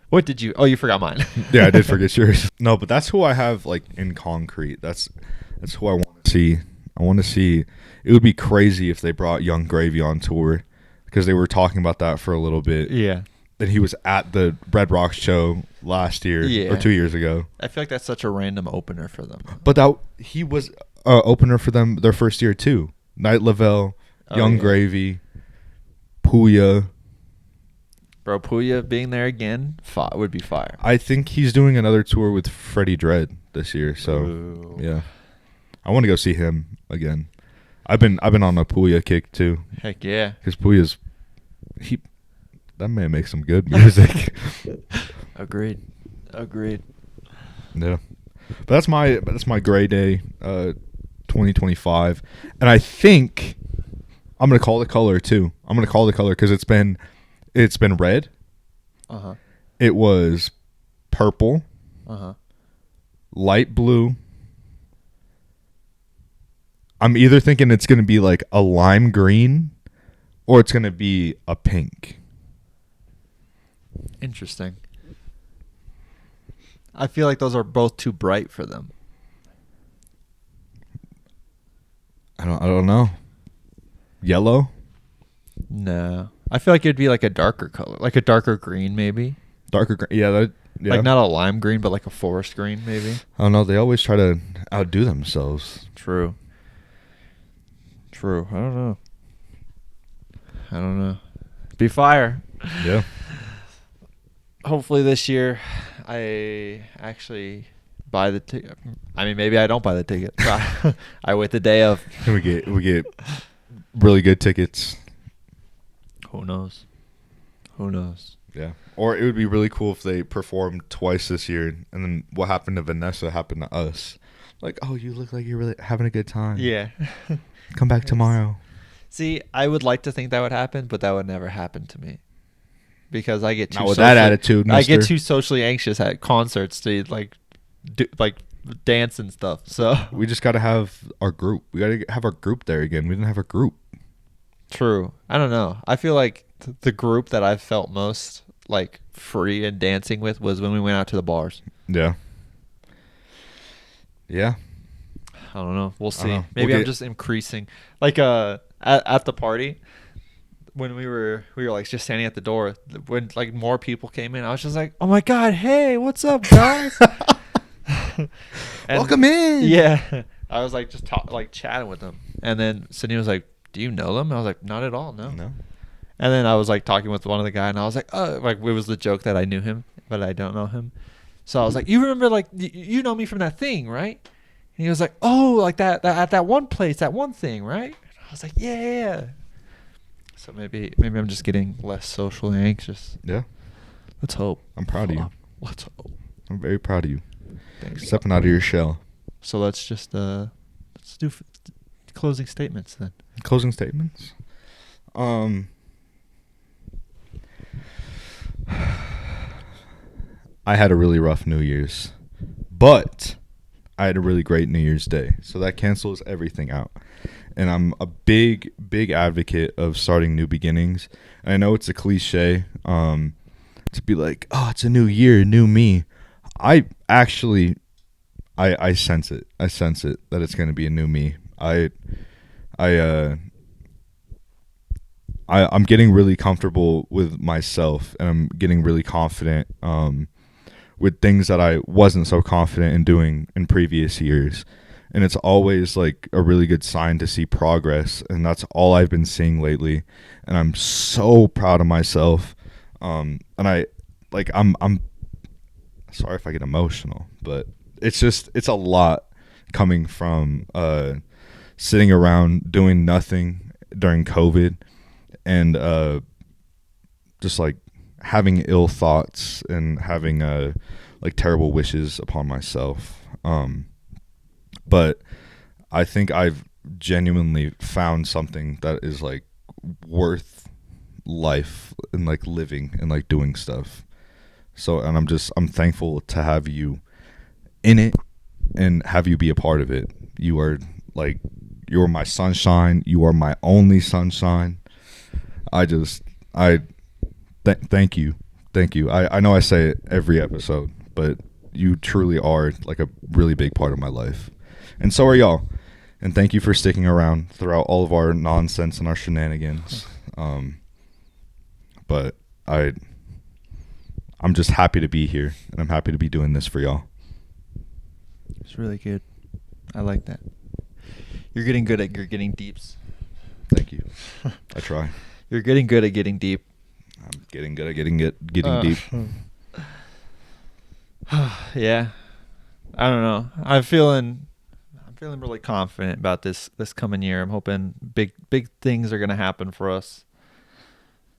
What did you? Oh, you forgot mine. Yeah, I did forget yours. No, but that's who I have like in concrete. That's who I want to see. I want to see. It would be crazy if they brought Young Gravy on tour because they were talking about that for a little bit. Yeah. And he was at the Red Rocks show last year or 2 years ago. I feel like that's such a random opener for them. But he was opener for them their first year too. Night Lavelle, Young Gravy, Puya. Bro, Puya being there again would be fire. I think he's doing another tour with Freddie Dredd this year. So Ooh. yeah, I want to go see him again. I've been on a Puya kick too. Heck yeah. Because Puya's that man makes some good music. Agreed. Yeah, but that's my gray day, 2025, and I think I'm gonna call the color too. I'm gonna call the color because it's been red. Uh-huh. It was purple, Uh-huh. light blue. I'm either thinking it's gonna be like a lime green, or it's gonna be a pink. Interesting. I feel like those are both too bright for them. I don't know. Yellow? No. I feel like it'd be like a darker color, like a darker green maybe. Darker green. Yeah, Yeah. Like not a lime green, but like a forest green, maybe. I don't know. They always try to outdo themselves. True. I don't know. Be fire. Yeah. Hopefully this year, I actually buy the ticket. I mean, maybe I don't buy the ticket. I wait the day of. We get really good tickets. Who knows? Yeah. Or it would be really cool if they performed twice this year, and then what happened to Vanessa happened to us. Like, oh, you look like you're really having a good time. Yeah. Come back tomorrow. See, I would like to think that would happen, but that would never happen to me. Because I get too Not with that attitude, mister. I get too socially anxious at concerts to do dance and stuff. So we just got to have our group. We got to have our group there again. We didn't have a group. True. I don't know. I feel like the group that I've felt most like free and dancing with was when we went out to the bars. Yeah. I don't know. We'll see. Know. Maybe I'm just increasing. Like at the party when we were like just standing at the door, when like more people came in, I was just like, "Oh my god, hey, what's up, guys?" Welcome in. Yeah. I was like just chatting with them. And then Sydney was like, "Do you know them?" And I was like, "Not at all, no." And then I was like talking with one of the guy, and I was like, "Oh," like it was the joke that I knew him, but I don't know him. So I was like, "You remember like you know me from that thing, right?" And he was like, "Oh, like that at that one place, that one thing, right?" And I was like, "Yeah." So maybe I'm just getting less socially anxious. Yeah. Let's hope. I'm proud of you. Let's hope. I'm very proud of you. Thanks. Stepping out of your shell. So let's just let's do closing statements then. Closing statements. I had a really rough New Year's, but I had a really great New Year's Day. So that cancels everything out. And I'm a big advocate of starting new beginnings. And I know it's a cliche to be like, oh, it's a new year, new me. I actually, I sense it. I sense it that it's going to be a new me. I'm getting really comfortable with myself, and I'm getting really confident with things that I wasn't so confident in doing in previous years. And it's always like a really good sign to see progress, and that's all I've been seeing lately. And I'm so proud of myself. And I'm sorry if I get emotional, but it's a lot coming from sitting around doing nothing during COVID, and just like having ill thoughts and having like terrible wishes upon myself. But I think I've genuinely found something that is like worth life and like living and like doing stuff. So, and I'm thankful to have you in it and have you be a part of it. You're my sunshine. You are my only sunshine. Thank you. I know I say it every episode, but you truly are like a really big part of my life. And so are y'all. And thank you for sticking around throughout all of our nonsense and our shenanigans. But I'm just happy to be here, and I'm happy to be doing this for y'all. It's really good. I like that. You're getting good at getting deeps. Thank you. I try. You're getting good at getting deep. I'm getting good at getting deep. Yeah. I don't know. I'm feeling really confident about this coming year. I'm hoping big things are going to happen for us.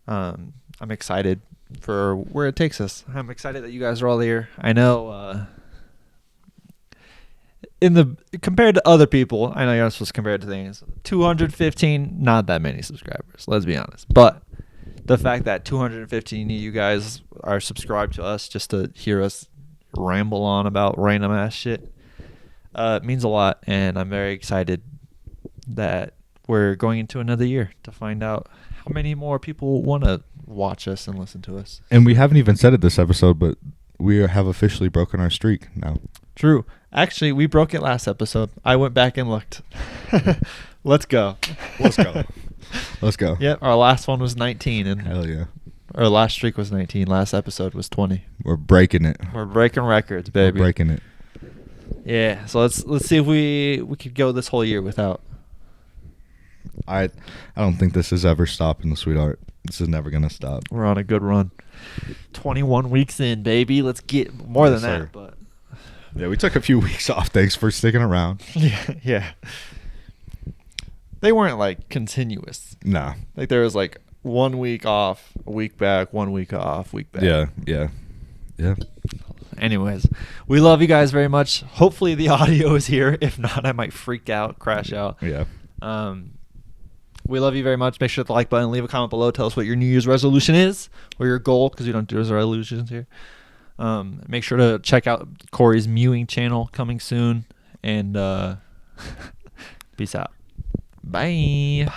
I'm excited for where it takes us. I'm excited that you guys are all here. I know compared to other people, I know you're not supposed to compare it to things. 215, not that many subscribers, let's be honest. But the fact that 215 of you guys are subscribed to us just to hear us ramble on about random ass shit means a lot, and I'm very excited that we're going into another year to find out how many more people want to watch us and listen to us. And we haven't even said it this episode, but we have officially broken our streak now. True. Actually, we broke it last episode. I went back and looked. Let's go. Let's go. Yep, our last one was 19. And hell yeah. Our last streak was 19. Last episode was 20. We're breaking it. We're breaking records, baby. We're breaking it. Yeah. So let's see if we could go this whole year without. I don't think this is ever stopping, sweetheart. This is never gonna stop. We're on a good run. 21 weeks in, baby. Let's get more Yes, than sir. that, but Yeah, we took a few weeks off. Thanks for sticking around. yeah. They weren't like continuous. Nah. Like there was like 1 week off, a week back, 1 week off, week back. Yeah. Anyways, we love you guys very much. Hopefully the audio is here. If not, I might freak out, crash out. Yeah. We love you very much. Make sure to hit the like button, leave a comment below, tell us what your New Year's resolution is or your goal, because we don't do resolutions here. Make sure to check out Corey's mewing channel coming soon, and peace out. Bye.